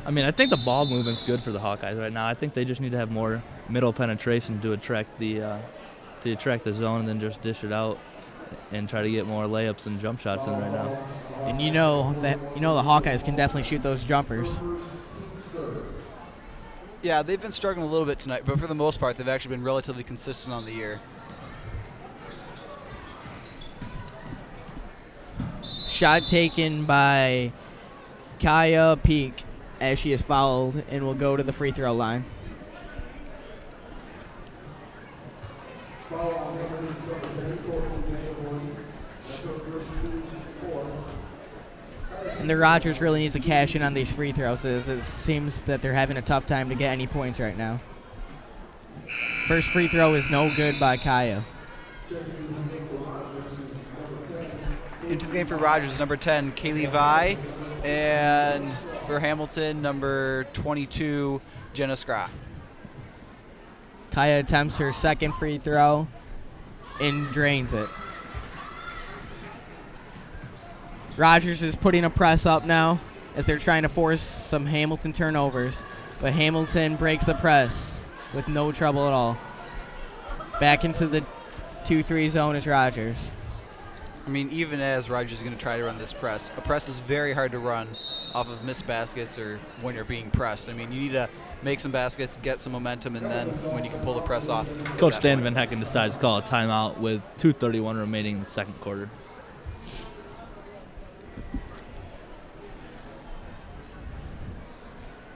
Speaker 6: I mean, I think the ball movement's good for the Hawkeyes right now. I think they just need to have more middle penetration to attract the zone and then just dish it out and try to get more layups and jump shots in right now.
Speaker 2: And the Hawkeyes can definitely shoot those jumpers.
Speaker 3: Yeah, they've been struggling a little bit tonight, but for the most part, they've actually been relatively consistent on the year.
Speaker 2: Shot taken by Kaya Peak as she is fouled and will go to the free throw line. And the Rogers really needs to cash in on these free throws as it seems that they're having a tough time to get any points right now. First free throw is no good by Kaya.
Speaker 3: Into the game for Rogers, number 10, Kaylee Vi, and for Hamilton, number 22, Jenna Skra.
Speaker 2: Kaya attempts her second free throw and drains it. Rogers is putting a press up now as they're trying to force some Hamilton turnovers, but Hamilton breaks the press with no trouble at all. Back into the 2-3 zone is Rogers.
Speaker 3: I mean, even as Rogers is going to try to run this press, a press is very hard to run off of missed baskets or when you're being pressed. I mean, you need to make some baskets, get some momentum, and then when you can pull the press off.
Speaker 6: Coach Dan Van Hecken decides to call a timeout with 2:31 remaining in the second quarter.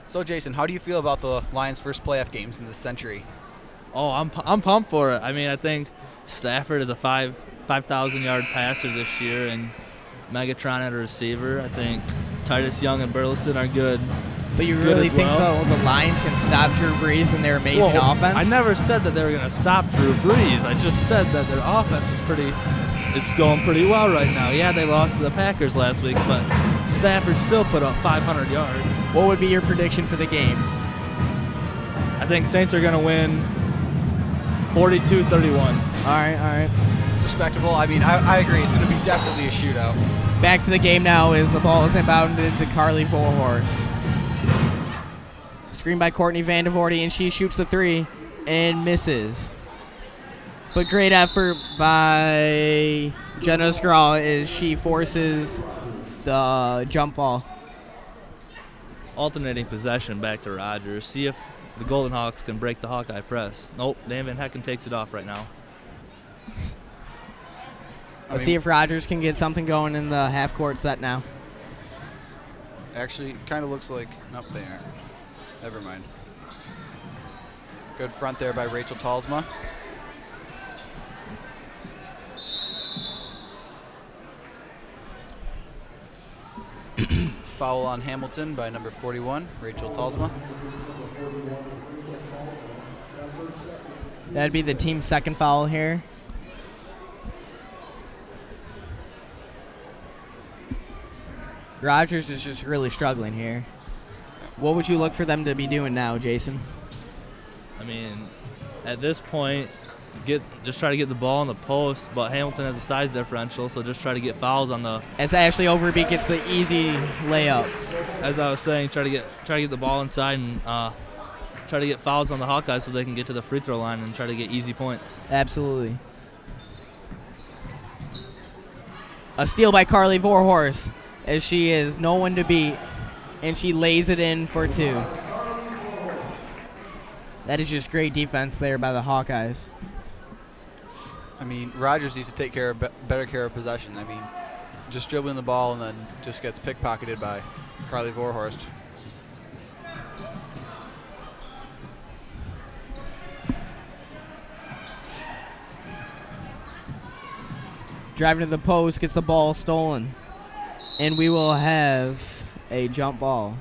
Speaker 3: So, Jason, how do you feel about the Lions' first playoff games in this century?
Speaker 6: Oh, I'm pumped for it. I mean, I think Stafford is a 5,000-yard passer this year, and Megatron at a receiver. I think Titus Young and Burleson are good.
Speaker 2: But you really think
Speaker 6: well.
Speaker 2: the Lions can stop Drew Brees and their amazing offense?
Speaker 6: I never said that they were going to stop Drew Brees. I just said that their offense is going pretty well right now. Yeah, they lost to the Packers last week, but Stafford still put up 500 yards.
Speaker 2: What would be your prediction for the game?
Speaker 6: I think Saints are going to win 42-31.
Speaker 2: All right.
Speaker 3: It's respectable. I mean, I agree. It's going to be definitely a shootout.
Speaker 2: Back to the game now as the ball is inbounded to Carly Vorhorst. Screen by Courtney Vandevoorte, and she shoots the three and misses. But great effort by Jenna Skral as she forces the jump ball.
Speaker 6: Alternating possession back to Rogers. See if the Golden Hawks can break the Hawkeye press. Nope, Dan Van Hecken takes it off right now.
Speaker 2: Let's see if Rogers can get something going in the half-court set now.
Speaker 3: Actually, kind of looks like, nope, they aren't. Never mind. Good front there by Rachel Talsma. Foul on Hamilton by number 41, Rachel Talsma.
Speaker 2: That'd be the team's second foul here. Rogers is just really struggling here. What would you look for them to be doing now, Jason?
Speaker 6: I mean, at this point, just try to get the ball in the post, but Hamilton has a size differential, so just try to get fouls on the.
Speaker 2: As Ashley Overbeek gets the easy layup.
Speaker 6: As I was saying, try to get the ball inside and try to get fouls on the Hawkeyes so they can get to the free throw line and try to get easy points.
Speaker 2: Absolutely. A steal by Carly Vorhorst as she is no one to beat, and she lays it in for two. That is just great defense there by the Hawkeyes.
Speaker 3: I mean, Rogers needs to take better care of possession. I mean, just dribbling the ball and then just gets pickpocketed by Carly Vorhorst.
Speaker 2: Driving to the post, gets the ball stolen. And we will have a jump ball.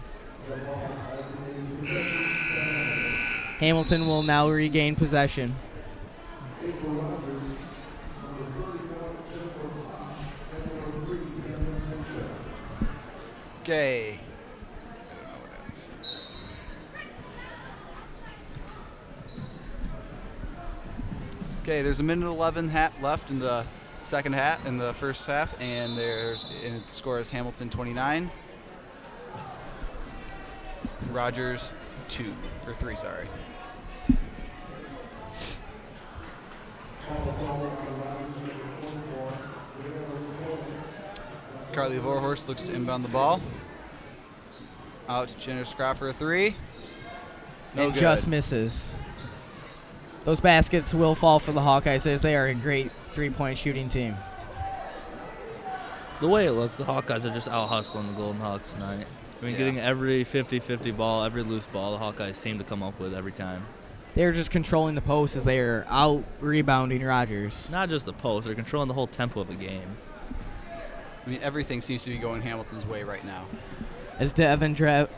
Speaker 2: Hamilton will now regain possession.
Speaker 3: Okay. Okay, there's a minute 11 left in the first half, and the score is Hamilton 29, Rogers 3, sorry. Carly Vorhorst looks to inbound the ball. Out to Jenner Scott for a three. No
Speaker 2: and
Speaker 3: good.
Speaker 2: Just misses. Those baskets will fall for the Hawkeyes as they are a great three-point shooting team.
Speaker 6: The way it looked, the Hawkeyes are just out-hustling the Golden Hawks tonight. I mean, getting every 50-50 ball, every loose ball, the Hawkeyes seem to come up with every time.
Speaker 2: They're just controlling the post as they are out-rebounding Rogers.
Speaker 6: Not just the post, they're controlling the whole tempo of the game.
Speaker 3: I mean, everything seems to be going Hamilton's way right now.
Speaker 2: As Devin drives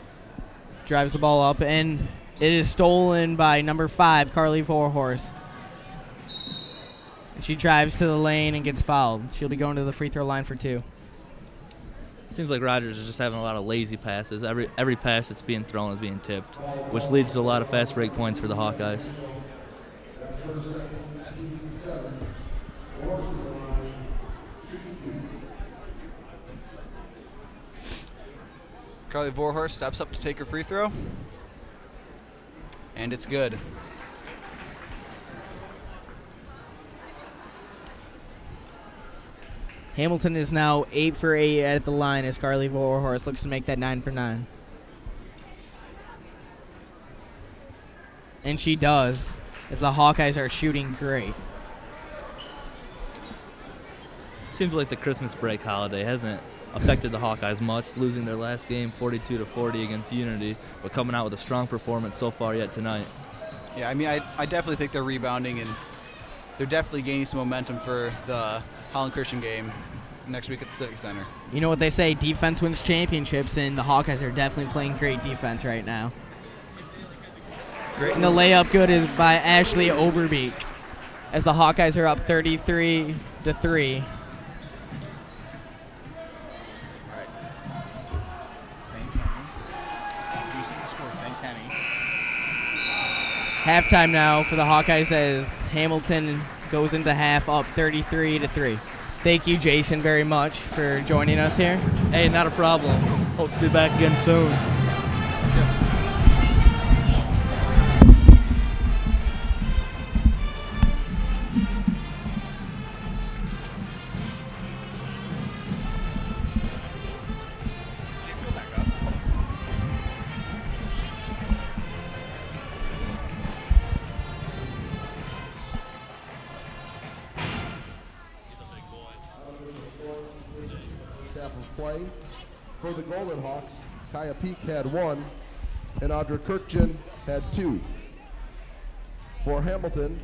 Speaker 2: the ball up, and it is stolen by number 5, Carly Vorhorst. She drives to the lane and gets fouled. She'll be going to the free throw line for 2.
Speaker 6: Seems like Rogers is just having a lot of lazy passes. Every pass that's being thrown is being tipped, which leads to a lot of fast break points for the Hawkeyes.
Speaker 3: Carly Vorhorst steps up to take her free throw. And it's good.
Speaker 2: Hamilton is now 8 for 8 at the line as Carly Vorhorst looks to make that 9 for 9. And she does, as the Hawkeyes are shooting great.
Speaker 6: Seems like the Christmas break holiday hasn't affected the Hawkeyes much, losing their last game 42-40 against Unity, but coming out with a strong performance so far yet tonight.
Speaker 3: Yeah, I mean, I definitely think they're rebounding, and they're definitely gaining some momentum for the Holland Christian game next week at the Civic Center.
Speaker 2: You know what they say, defense wins championships, and the Hawkeyes are definitely playing great defense right now.
Speaker 3: Great.
Speaker 2: And the layup good is by Ashley Overbeek as the Hawkeyes are up 33-3. Halftime now for the Hawkeyes as Hamilton goes into half up 33-3. Thank you, Jason, very much for joining us here.
Speaker 6: Hey, not a problem. Hope to be back again soon.
Speaker 4: Play for the Golden Hawks, Kaya Peak had 1, and Audra Kirkjian had 2. For Hamilton,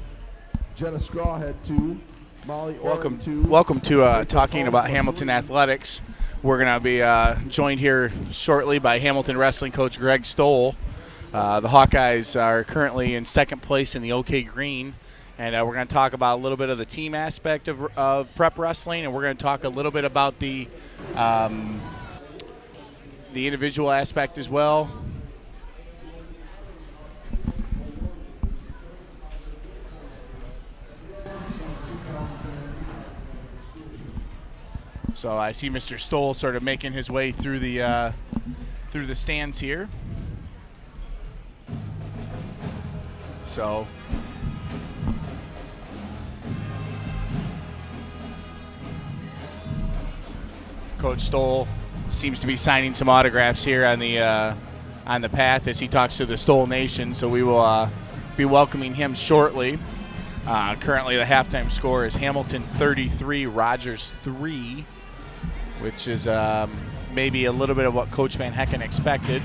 Speaker 4: Jenna Scraw had 2, Molly Orem 2.
Speaker 1: Welcome to talking about Hamilton athletics. We're going to be joined here shortly by Hamilton wrestling coach Greg Stoll. The Hawkeyes are currently in second place in the OK Green. And we're going to talk about a little bit of the team aspect of prep wrestling, and we're going to talk a little bit about the individual aspect as well. So I see Mr. Stoll sort of making his way through the stands here. So. Coach Stoll seems to be signing some autographs here on the path as he talks to the Stoll Nation. So we will be welcoming him shortly. Currently, the halftime score is Hamilton 33, Rogers 3, which is maybe a little bit of what Coach Van Hecken expected.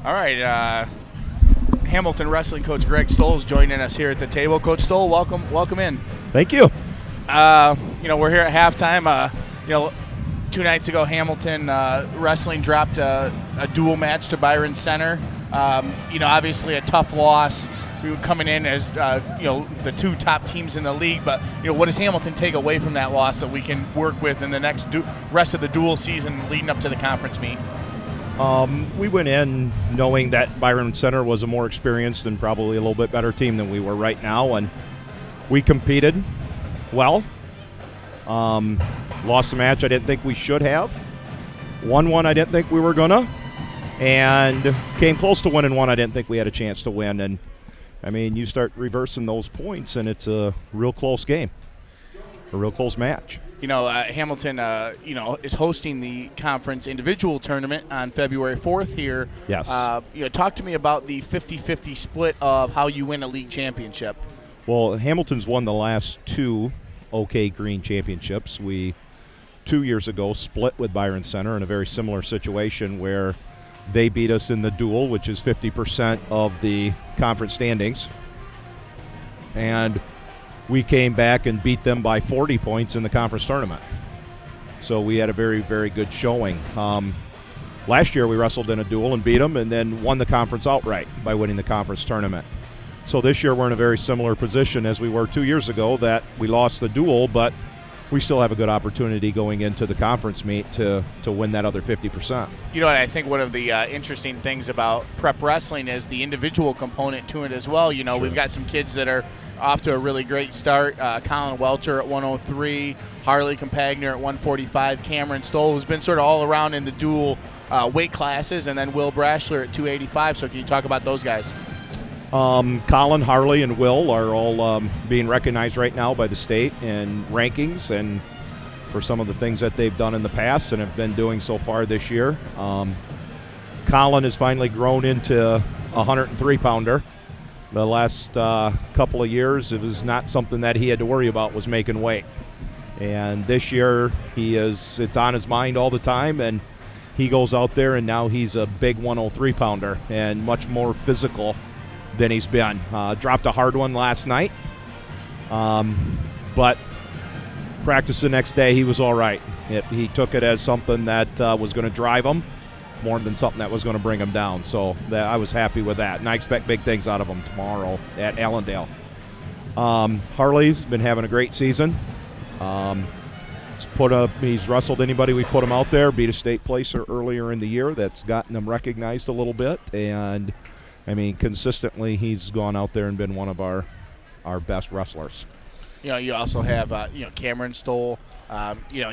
Speaker 1: All right, Hamilton wrestling coach Greg Stoll is joining us here at the table. Coach Stoll, welcome in.
Speaker 7: Thank you.
Speaker 1: We're here at halftime. 2 nights ago, Hamilton wrestling dropped a dual match to Byron Center. Obviously a tough loss. We were coming in as the 2 top teams in the league, but what does Hamilton take away from that loss that we can work with in the next rest of the dual season leading up to the conference meet?
Speaker 7: We went in knowing that Byron Center was a more experienced and probably a little bit better team than we were right now, and we competed well. Lost a match I didn't think we should have. Won one I didn't think we were gonna, and came close to winning one I didn't think we had a chance to win. And I mean, you start reversing those points, and it's a real close game, a real close match.
Speaker 1: Hamilton, is hosting the conference individual tournament on February 4th here.
Speaker 7: Yes.
Speaker 1: Talk to me about the 50-50 split of how you win a league championship.
Speaker 7: Well, Hamilton's won the last 2 OK Green championships. We, 2 years ago, split with Byron Center in a very similar situation where they beat us in the duel, which is 50% of the conference standings. And we came back and beat them by 40 points in the conference tournament. So we had a very, very good showing. Last year we wrestled in a duel and beat them and then won the conference outright by winning the conference tournament. So this year we're in a very similar position as we were 2 years ago, that we lost the duel, but we still have a good opportunity going into the conference meet to win that other 50%.
Speaker 1: I think one of the interesting things about prep wrestling is the individual component to it as well. Sure. We've got some kids that are off to a really great start. Colin Welcher at 103, Harley Compagner at 145, Cameron Stoll, who's been sort of all around in the dual weight classes, and then Will Brashler at 285. So can you talk about those guys?
Speaker 7: Colin, Harley, and Will are all being recognized right now by the state in rankings and for some of the things that they've done in the past and have been doing so far this year. Colin has finally grown into a 103-pounder. The last couple of years, it was not something that he had to worry about, was making weight. And this year, it's on his mind all the time, and he goes out there, and now he's a big 103-pounder and much more physical than he's been. Dropped a hard one last night, but practice the next day, he was all right. He took it as something that was going to drive him more than something that was going to bring him down. So I was happy with that, and I expect big things out of him tomorrow at Allendale. Harley's been having a great season. He's wrestled anybody we put him out there, beat a state placer earlier in the year. That's gotten him recognized a little bit, and I mean, consistently he's gone out there and been one of our best wrestlers.
Speaker 1: You also have Cameron Stoll.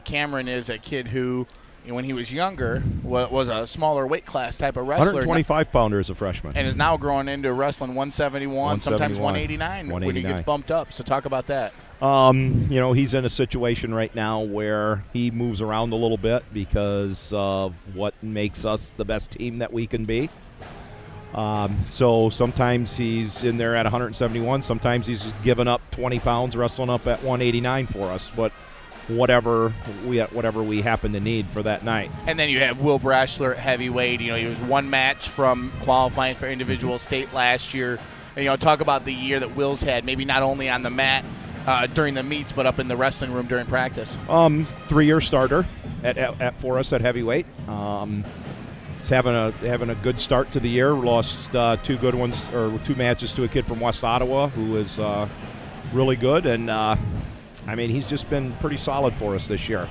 Speaker 1: Cameron is a kid who, when he was younger, was a smaller weight class type of wrestler.
Speaker 7: 125-pounder as a freshman.
Speaker 1: And is now growing into wrestling 171, sometimes 189 when he gets bumped up. So talk about that.
Speaker 7: He's in a situation right now where he moves around a little bit because of what makes us the best team that we can be. So sometimes he's in there at 171. Sometimes he's giving up 20 pounds, wrestling up at 189 for us. But whatever we happen to need for that night.
Speaker 1: And then you have Will Brashler at heavyweight. He was one match from qualifying for individual state last year. And, talk about the year that Will's had, maybe not only on the mat during the meets, but up in the wrestling room during practice.
Speaker 7: 3-year starter for us at heavyweight. He's having a good start to the year. Lost two matches to a kid from West Ottawa who is really good, and he's just been pretty solid for us this year.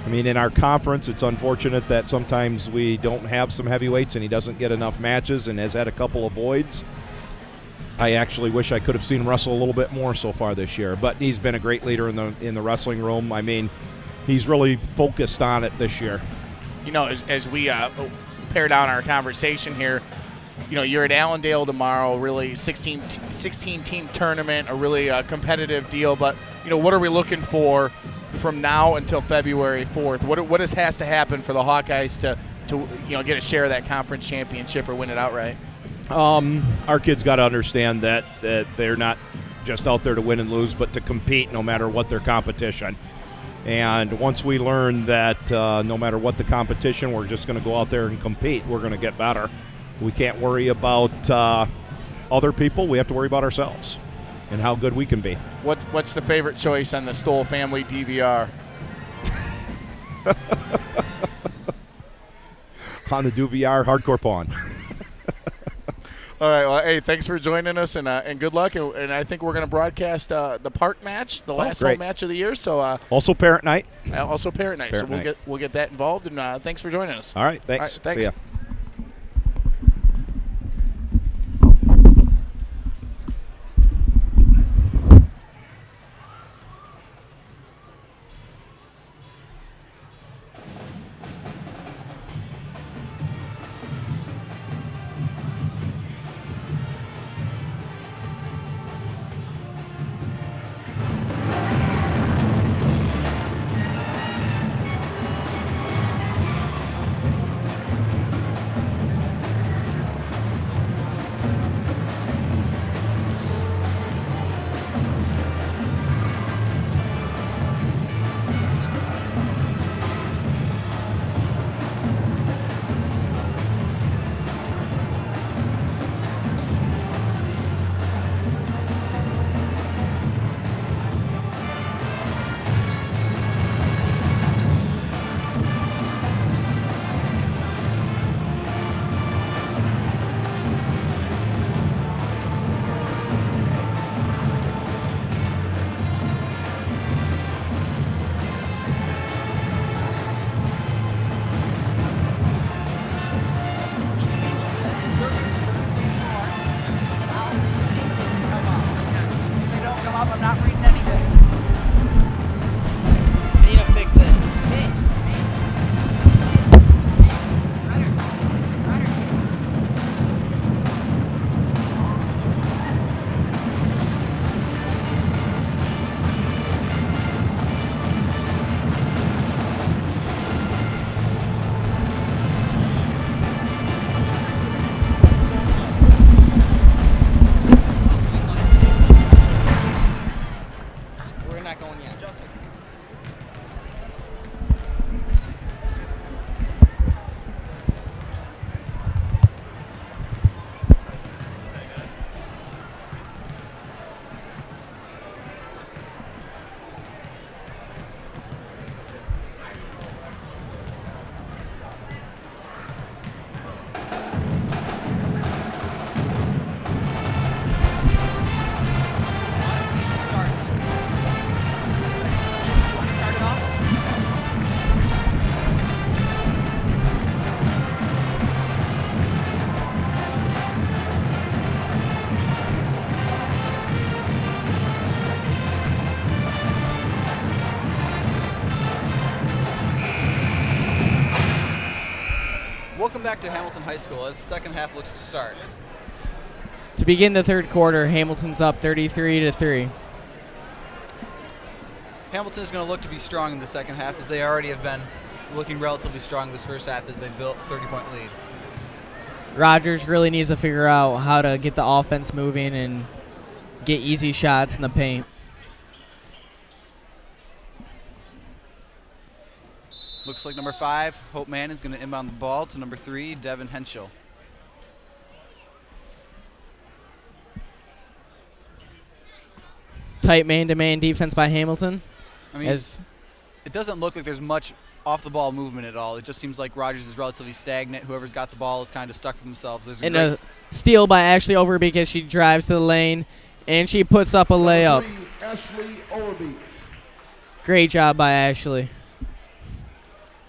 Speaker 7: In our conference, it's unfortunate that sometimes we don't have some heavyweights and he doesn't get enough matches and has had a couple of voids. I actually wish I could have seen him wrestle a little bit more so far this year, but he's been a great leader in the wrestling room. He's really focused on it this year.
Speaker 1: As we pare down our conversation here, you're at Allendale tomorrow, really 16-team tournament, a really competitive deal. But, what are we looking for from now until February 4th? What has to happen for the Hawkeyes to get a share of that conference championship or win it outright?
Speaker 7: Our kids got to understand that they're not just out there to win and lose, but to compete no matter what their competition. And once we learn that no matter what the competition, we're just going to go out there and compete, we're going to get better. We can't worry about other people. We have to worry about ourselves and how good we can be.
Speaker 1: What's the favorite choice on the Stoll family DVR?
Speaker 7: On the DVR, Hardcore Pawn.
Speaker 1: All right. Well, hey, thanks for joining us, and good luck. And I think we're going to broadcast the park match, the last home match of the year. So
Speaker 7: also parent night.
Speaker 1: Also parent night. So we'll get that involved. And thanks for joining us.
Speaker 7: All right. Thanks.
Speaker 1: All right, thanks.
Speaker 7: See ya.
Speaker 3: Welcome back to Hamilton High School as the second half looks to start.
Speaker 2: To begin the third quarter, Hamilton's up 33-3.
Speaker 3: Hamilton is going to look to be strong in the second half, as they already have been looking relatively strong this first half as they've built a 30-point lead.
Speaker 2: Rogers really needs to figure out how to get the offense moving and get easy shots in the paint.
Speaker 3: Looks like number 5, Hope Mann, is going to inbound the ball to number 3, Devin Henschel.
Speaker 2: Tight man-to-man defense by Hamilton.
Speaker 3: I mean, it doesn't look like there's much off-the-ball movement at all. It just seems like Rogers is relatively stagnant. Whoever's got the ball is kind of stuck for themselves. There's
Speaker 2: a steal by Ashley Overbeek as she drives to the lane, and she puts up a layup.
Speaker 4: Number 3, Ashley Overbeek.
Speaker 2: Great job by Ashley.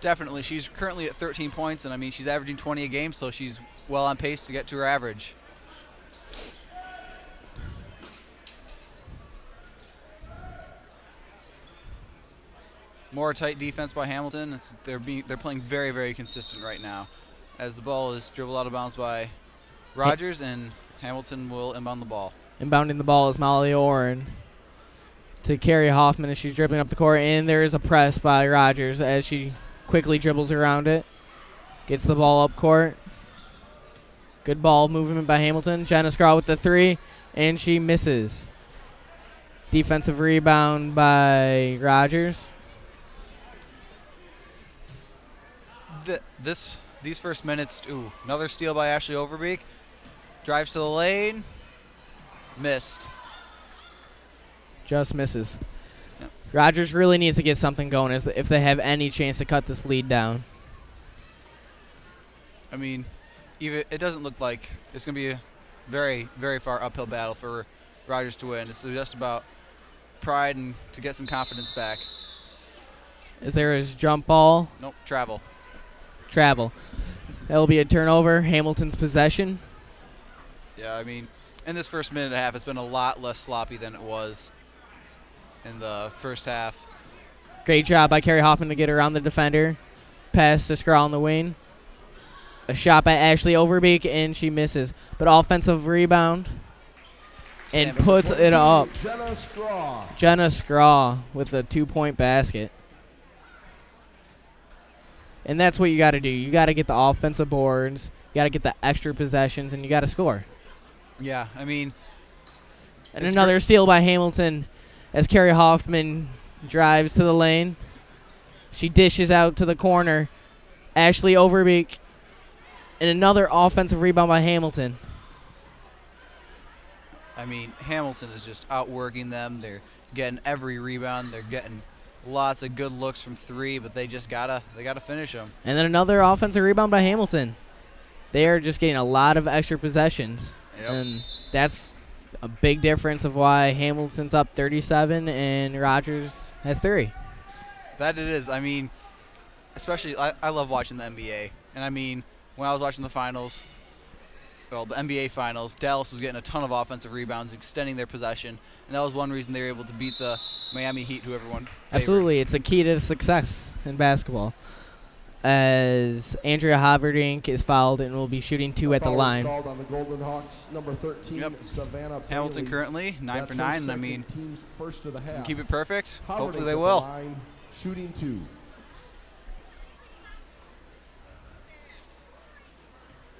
Speaker 3: Definitely. She's currently at 13 points, and I mean, she's averaging 20 a game, so she's well on pace to get to her average. More tight defense by Hamilton. They're playing very, very consistent right now, as the ball is dribbled out of bounds by Rogers, and Hamilton will inbound the ball.
Speaker 2: Inbounding the ball is Molly Oren to Carrie Hoffman as she's dribbling up the court, and there is a press by Rogers as she quickly dribbles around it. Gets the ball up court. Good ball movement by Hamilton. Jenna Scraw with the 3, and she misses. Defensive rebound by Rogers.
Speaker 3: These first minutes, another steal by Ashley Overbeek. Drives to the lane. Missed.
Speaker 2: Just misses.
Speaker 3: Yep.
Speaker 2: Rogers really needs to get something going if they have any chance to cut this lead down.
Speaker 3: I mean, it doesn't look like it's going to be a very, very far uphill battle for Rogers to win. It's just about pride and to get some confidence back.
Speaker 2: As there is jump ball.
Speaker 3: Nope, travel.
Speaker 2: That will be a turnover. Hamilton's possession.
Speaker 3: Yeah, I mean, in this first minute and a half, it's been a lot less sloppy than it was in the first half.
Speaker 2: Great job by Carrie Hoffman to get around the defender. Pass to Scrawl on the wing. A shot by Ashley Overbeek, and she misses. But offensive rebound. And puts it up. Jenna Scraw with a 2-point basket. And that's what you got to do. You got to get the offensive boards. You got to get the extra possessions, and you got to score.
Speaker 3: Yeah, I mean.
Speaker 2: And another steal by Hamilton as Carrie Hoffman drives to the lane. She dishes out to the corner. Ashley Overbeek. And another offensive rebound by Hamilton.
Speaker 3: I mean, Hamilton is just outworking them. They're getting every rebound. They're getting lots of good looks from 3, but they gotta finish them.
Speaker 2: And then another offensive rebound by Hamilton. They are just getting a lot of extra possessions.
Speaker 3: Yep.
Speaker 2: And that's a big difference of why Hamilton's up 37 and Rogers has 3.
Speaker 3: That it is. I mean, especially I love watching the NBA. And I mean, when I was watching the finals, the NBA finals, Dallas was getting a ton of offensive rebounds, extending their possession. And that was one reason they were able to beat the Miami Heat, who everyone favored.
Speaker 2: Absolutely. It's a key to success in basketball. As Andrea Haverdink is fouled and will be shooting 2 at the line.
Speaker 4: Called on the Golden Hawks, number 13,
Speaker 3: yep.
Speaker 4: Savannah
Speaker 3: Hamilton
Speaker 4: Bailey.
Speaker 3: currently 9 for 9. And I mean,
Speaker 4: first of the half.
Speaker 3: Keep it perfect.
Speaker 4: Haverdink
Speaker 3: Hopefully they
Speaker 4: at
Speaker 3: will.
Speaker 4: The line, shooting 2.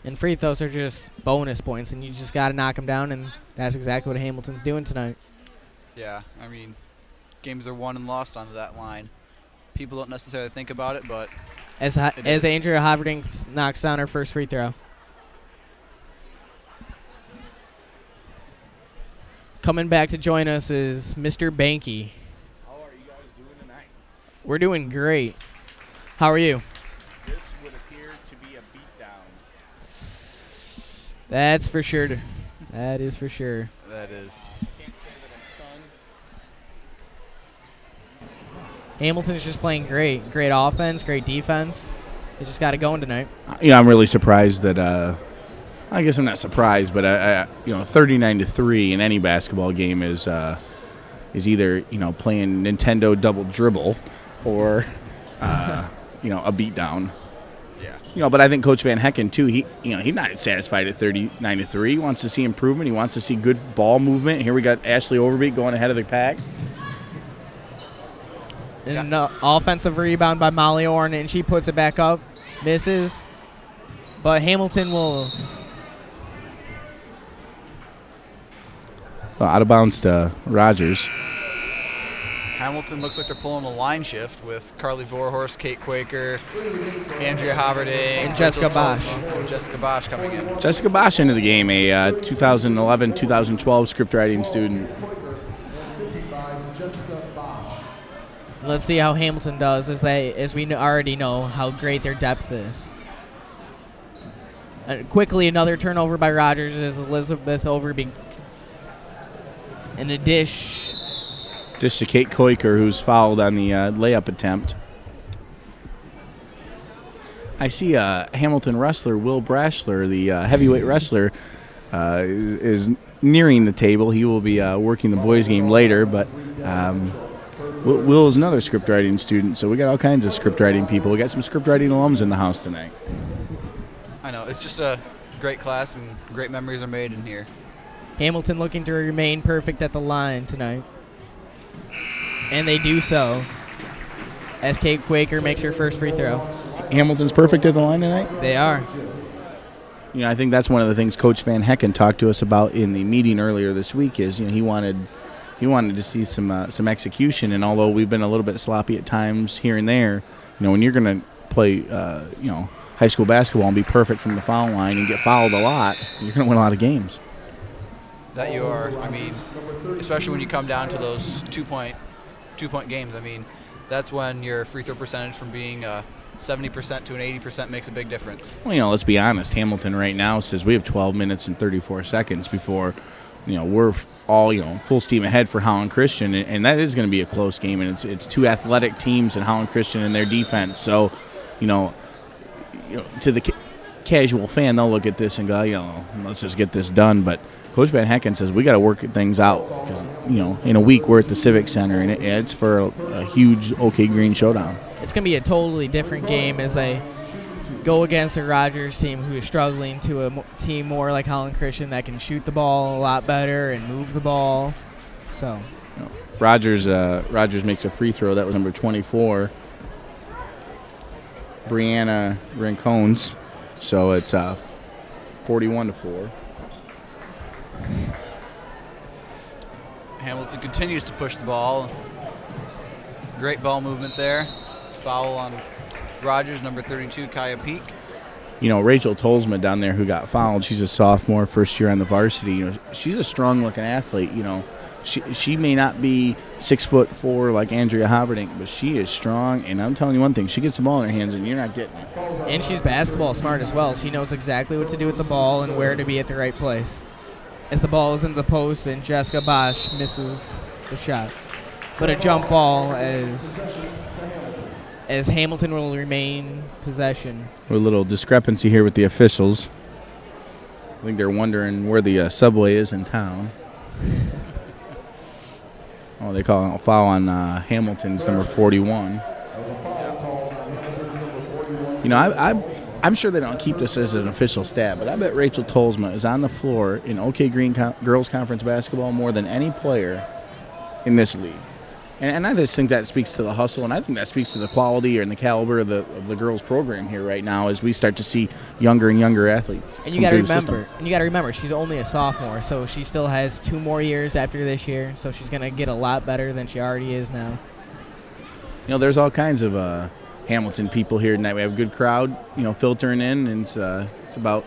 Speaker 2: And free throws are just bonus points, and you just got to knock them down, and that's exactly what Hamilton's doing tonight.
Speaker 3: Yeah, I mean, games are won and lost on that line. People don't necessarily think about it, but
Speaker 2: as Andrea Haverdink knocks down her first free throw. Coming back to join us is Mr. Banky.
Speaker 8: How are you guys doing tonight?
Speaker 2: We're doing great. How are you?
Speaker 8: This would appear to be a beatdown.
Speaker 2: That's for sure. That is for sure.
Speaker 3: That is.
Speaker 8: Can't say that I'm stunned.
Speaker 2: Hamilton's just playing great. Great offense, great defense. They just got it going tonight.
Speaker 1: I'm really surprised that. I guess I'm not surprised, but 39-3 in any basketball game is either playing Nintendo double dribble or a beatdown.
Speaker 3: Yeah.
Speaker 1: But I think Coach Van Hecken too. He's not satisfied at 39-3. He wants to see improvement. He wants to see good ball movement. Here we got Ashley Overbeek going ahead of the pack.
Speaker 2: An offensive rebound by Molly Orn, and she puts it back up, misses. But Hamilton will.
Speaker 1: Well, out of bounds to Rogers.
Speaker 3: Hamilton looks like they're pulling a line shift with Carly Vorhorst, Kate Quaker, Andrea Haverding,
Speaker 2: and Jessica Bosch.
Speaker 3: And Jessica Bosch coming in.
Speaker 1: Jessica Bosch into the game, a 2011-2012 script writing student.
Speaker 2: Let's see how Hamilton does, as we already know how great their depth is. Quickly, another turnover by Rogers as Elizabeth Overbeek. And a dish.
Speaker 1: Dish to Kate Koiker, who's fouled on the layup attempt. I see Hamilton wrestler Will Brashler, the heavyweight wrestler, is nearing the table. He will be working the boys' game later, but Will is another script writing student, so we got all kinds of script writing people. We got some script writing alums in the house tonight.
Speaker 3: I know. It's just a great class, and great memories are made in here.
Speaker 2: Hamilton looking to remain perfect at the line tonight. And they do so, as Kate Quaker makes her first free throw.
Speaker 1: Hamilton's perfect at the line tonight?
Speaker 2: They are.
Speaker 1: I think that's one of the things Coach Van Hecken talked to us about in the meeting earlier this week is, he wanted to see some execution, and although we've been a little bit sloppy at times here and there, when you're going to play, high school basketball and be perfect from the foul line and get fouled a lot, you're going to win a lot of games.
Speaker 3: That you are. I mean, especially when you come down to those two-point games. I mean, that's when your free throw percentage from being 70% to an 80% makes a big difference.
Speaker 1: Well, let's be honest. Hamilton right now says we have 12 minutes and 34 seconds before, we're all, full steam ahead for Holland Christian, and that is going to be a close game, and it's two athletic teams in Holland Christian and their defense. So, to the casual fan, they'll look at this and go, let's just get this done, but Coach Van Hecken says we got to work things out because, in a week we're at the Civic Center, and it's for a huge OK Green showdown.
Speaker 2: It's going to be a totally different game as they go against a Rogers team who is struggling to a team more like Holland Christian that can shoot the ball a lot better and move the ball. So,
Speaker 1: Rogers makes a free throw. That was number 24, Brianna Rincones. So it's 41-4.
Speaker 3: Hamilton continues to push the ball. Great ball movement there. Foul on Rogers, number 32, Kaya Peak.
Speaker 1: Rachel Tolsma down there who got fouled, she's a sophomore, first year on the varsity. She's a strong-looking athlete. She may not be 6'4" like Andrea Haverding, but she is strong. And I'm telling you one thing, she gets the ball in her hands, and you're not getting it.
Speaker 2: And she's basketball smart as well. She knows exactly what to do with the ball and where to be at the right place. As the ball is in the post, and Jessica Bosch misses the shot. But a jump ball as Hamilton will remain possession.
Speaker 1: A little discrepancy here with the officials. I think they're wondering where the subway is in town. Oh, they call a foul on Hamilton's number 41. I'm sure they don't keep this as an official stat, but I bet Rachel Tolsma is on the floor in OK Green Girls Conference basketball more than any player in this league. And I just think that speaks to the hustle, and I think that speaks to the quality and the caliber of the girls' program here right now as we start to see younger and younger athletes.
Speaker 2: And you got to remember, she's only a sophomore, so she still has 2 more years after this year, so she's going to get a lot better than she already is now.
Speaker 1: There's all kinds of Hamilton people here tonight. We have a good crowd, filtering in, and it's about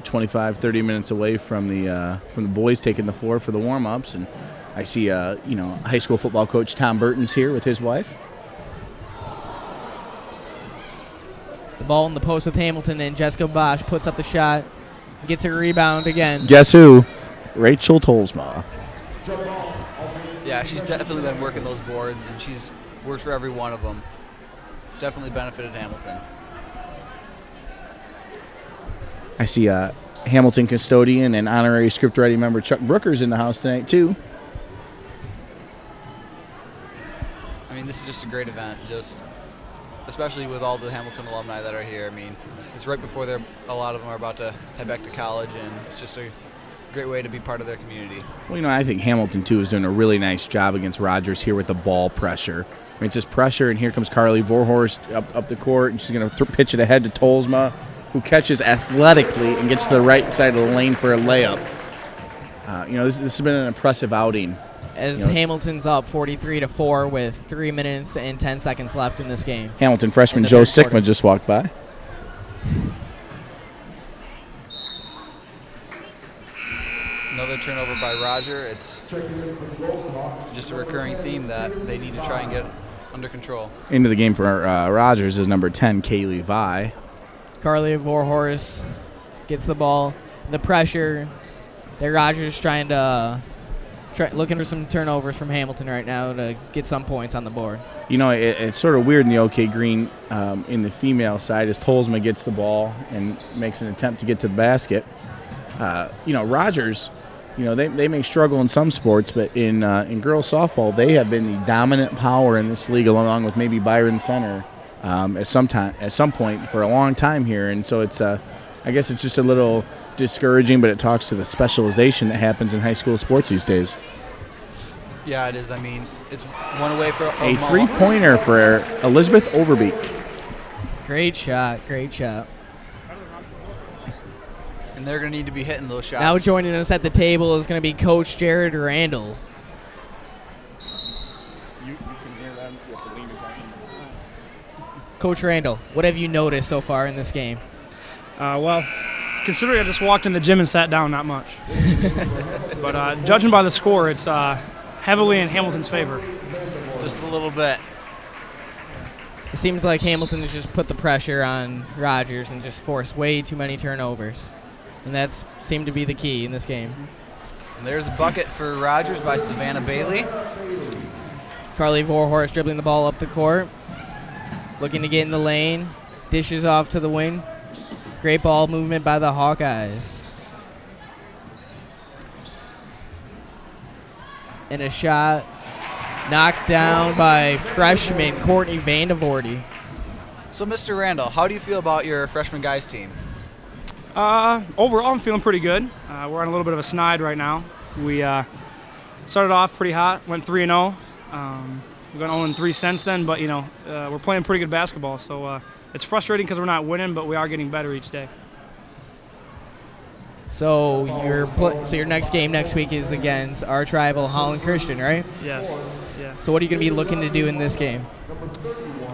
Speaker 1: 25, 30 minutes away from the boys taking the floor for the warm-ups, and I see, high school football coach Tom Burton's here with his wife.
Speaker 2: The ball in the post with Hamilton, and Jessica Bosch puts up the shot, gets a rebound again.
Speaker 1: Guess who? Rachel Tolsma.
Speaker 3: Yeah, she's definitely been working those boards, and she's worked for every one of them. It's definitely benefited Hamilton.
Speaker 1: I see Hamilton custodian and honorary script writing member Chuck Brooker's in the house tonight, too.
Speaker 3: I mean, this is just a great event. Just especially with all the Hamilton alumni that are here. I mean, it's right before a lot of them are about to head back to college, and it's just a great way to be part of their community.
Speaker 1: Well, I think Hamilton, too, is doing a really nice job against Rogers here with the ball pressure. I mean, it's just pressure, and here comes Carly Vorhorst up the court, and she's going to pitch it ahead to Tolsma, who catches athletically and gets to the right side of the lane for a layup. This has been an impressive outing.
Speaker 2: As Hamilton's up 43-4 with 3 minutes and 10 seconds left in this game.
Speaker 1: Hamilton freshman Joe Sickma just walked by.
Speaker 3: Another turnover by Roger. It's just a recurring theme that they need to try and get under control.
Speaker 1: Into the game for Rogers is number 10, Kaylee Vi.
Speaker 2: Carly Vorhorst gets the ball. The pressure. Rogers trying to looking for some turnovers from Hamilton right now to get some points on the board.
Speaker 1: It's sort of weird in the OK Green in the female side as Tolsma gets the ball and makes an attempt to get to the basket. Rogers, they may struggle in some sports, but in girls softball, they have been the dominant power in this league, along with maybe Byron Center at some point for a long time here. And so it's I guess it's just a little discouraging, but it talks to the specialization that happens in high school sports these days.
Speaker 3: Yeah, it is. I mean, it's one away for
Speaker 1: a three-pointer for Elizabeth Overbeek.
Speaker 2: Great shot.
Speaker 3: And they're going to need to be hitting those shots.
Speaker 2: Now joining us at the table is going to be Coach Jared Randall.
Speaker 8: You can hear them with the lean talking.
Speaker 2: Coach Randall, what have you noticed so far in this game?
Speaker 9: Well, considering I just walked in the gym and sat down, not much. But judging by the score, it's heavily in Hamilton's favor.
Speaker 3: Just a little bit.
Speaker 2: It seems like Hamilton has just put the pressure on Rogers and just forced way too many turnovers. And that's seemed to be the key in this game.
Speaker 3: And there's a bucket for Rogers by Savannah Bailey.
Speaker 2: Carly Vorhorst dribbling the ball up the court. Looking to get in the lane. Dishes off to the wing. Great ball movement by the Hawkeyes. And a shot knocked down by freshman Courtney Vandevoorty.
Speaker 3: So, Mr. Randall, how do you feel about your freshman guys team?
Speaker 9: Overall, I'm feeling pretty good. We're on a little bit of a snide right now. We started off pretty hot, went 3-0. We've gone 0-3 since then, but we're playing pretty good basketball. So it's frustrating because we're not winning, but we are getting better each day.
Speaker 2: So your next game next week is against arch rival Holland Christian, right?
Speaker 9: Yes. Yeah.
Speaker 2: So what are you going to be looking to do in this game?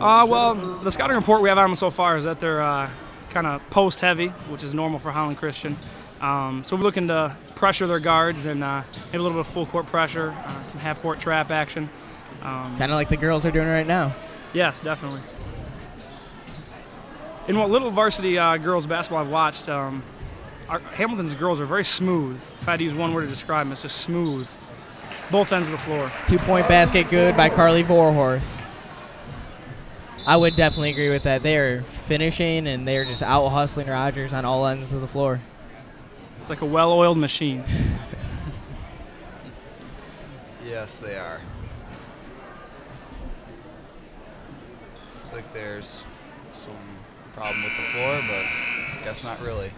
Speaker 9: Well, the scouting report we have on them so far is that they're kind of post-heavy, which is normal for Holland Christian. So we're looking to pressure their guards and maybe a little bit of full-court pressure, some half-court trap action.
Speaker 2: Kind of like the girls are doing right now.
Speaker 9: Yes, definitely. In what little varsity girls basketball I've watched, Hamilton's girls are very smooth. If I had to use one word to describe them, it's just smooth. Both ends of the floor.
Speaker 2: 2-point basket good by Carly Vorhorst. I would definitely agree with that. They are finishing, and they're just out-hustling Rogers on all ends of the floor.
Speaker 9: It's like a well-oiled machine.
Speaker 3: Yes, they are. Looks like there's some problem with the floor, but I guess not really.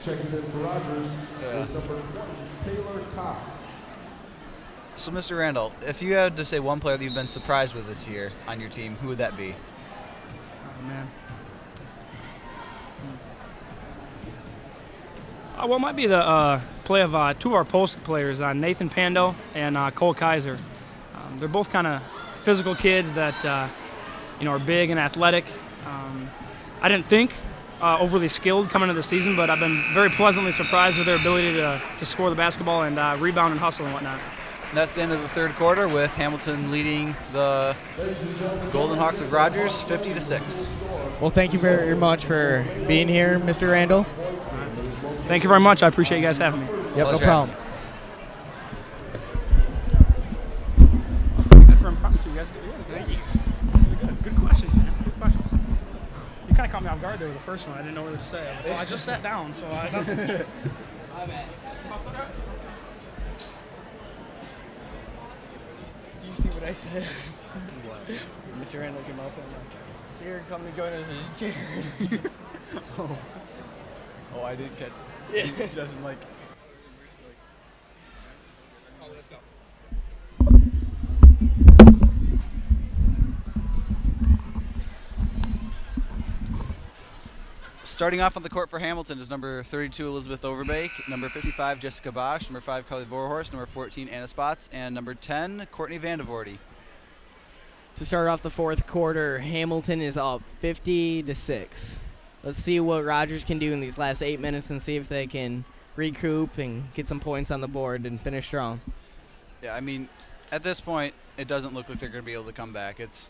Speaker 4: Checking in for Rogers is number 20, Taylor Cox.
Speaker 3: So, Mr. Randall, if you had to say one player that you've been surprised with this year on your team, who would that be?
Speaker 9: Oh, man. Well, it might be the play of two of our post players, Nathan Pando and Cole Kaiser. They're both kind of physical kids that are big and athletic. I didn't think overly skilled coming into the season, but I've been very pleasantly surprised with their ability to score the basketball and rebound and hustle and whatnot.
Speaker 3: And that's the end of the third quarter with Hamilton leading the Golden Hawks of Rogers 50-6.
Speaker 2: Well, thank you very much for being here, Mr. Randall.
Speaker 9: Thank you very much. I appreciate you guys having me.
Speaker 2: Yep, no problem.
Speaker 9: Good questions, man. Good questions. You kind of caught me off guard there with the first one. I didn't know what to say. Well, I just sat down, so I.
Speaker 2: Did you see what I said? What? Mr. Randall came up and Here, come to join us is Jared.
Speaker 3: Oh, I didn't catch
Speaker 2: Yeah.
Speaker 3: it. Justin, like.
Speaker 2: Oh, let's go.
Speaker 3: Starting off on the court for Hamilton is number 32, Elizabeth Overbeek, number 55, Jessica Bosch, number 5, Carly Vorhorst, number 14, Anna Spots, and number 10, Courtney Vandevoorty.
Speaker 2: To start off the fourth quarter, Hamilton is up 50-6. Let's see what Rogers can do in these last 8 minutes and see if they can recoup and get some points on the board and finish strong.
Speaker 3: Yeah, I mean, at this point, it doesn't look like they're going to be able to come back. It's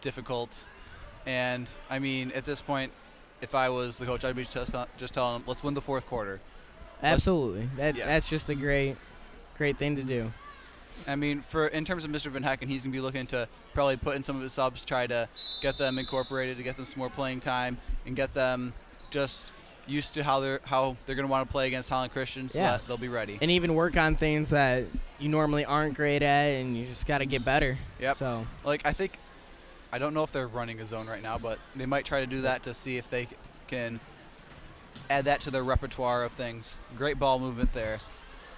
Speaker 3: difficult. And, I mean, at this point, if I was the coach, I'd be just telling them, let's win the fourth quarter.
Speaker 2: Absolutely. That's just a great thing to do.
Speaker 3: I mean, in terms of Mr. Van Hecken, he's going to be looking to probably put in some of his subs, try to get them incorporated, to get them some more playing time, and get them just used to how they're going to want to play against Holland Christian, so that they'll be ready.
Speaker 2: And even work on things that you normally aren't great at, and you just got to get better.
Speaker 3: Yep.
Speaker 2: So,
Speaker 3: like, I don't know if they're running a zone right now, but they might try to do that to see if they can add that to their repertoire of things. Great ball movement there.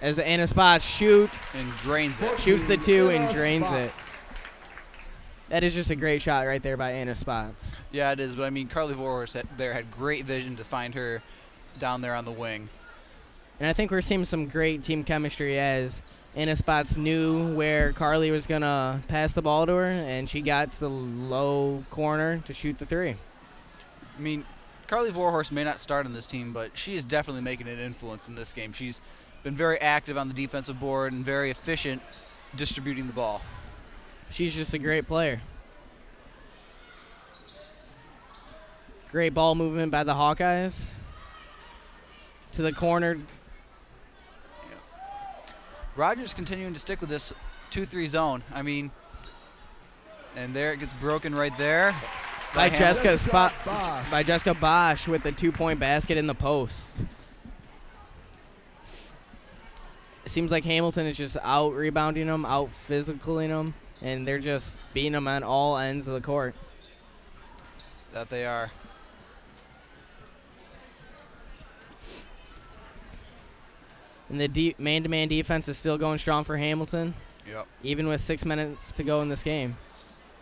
Speaker 2: As Anna Spots shoots
Speaker 3: and drains it.
Speaker 2: Shoots the two and drains it. That is just a great shot right there by Anna Spots.
Speaker 3: Yeah, it is. But, I mean, Carly Vorhorst there had great vision to find her down there on the wing.
Speaker 2: And I think we're seeing some great team chemistry as Anna Spots knew where Carly was going to pass the ball to her, and she got to the low corner to shoot the three.
Speaker 3: I mean, Carly Vorhorst may not start on this team, but she is definitely making an influence in this game. She's been very active on the defensive board and very efficient distributing the ball.
Speaker 2: She's just a great player. Great ball movement by the Hawkeyes. To the corner.
Speaker 3: Rogers continuing to stick with this 2-3 zone. I mean, and there it gets broken right there.
Speaker 2: By Jessica Bosch with the 2-point basket in the post. It seems like Hamilton is just out rebounding them, out physicaling them, and they're just beating them on all ends of the court.
Speaker 3: That they are.
Speaker 2: And the man-to-man defense is still going strong for Hamilton.
Speaker 3: Yep.
Speaker 2: Even with 6 minutes to go in this game.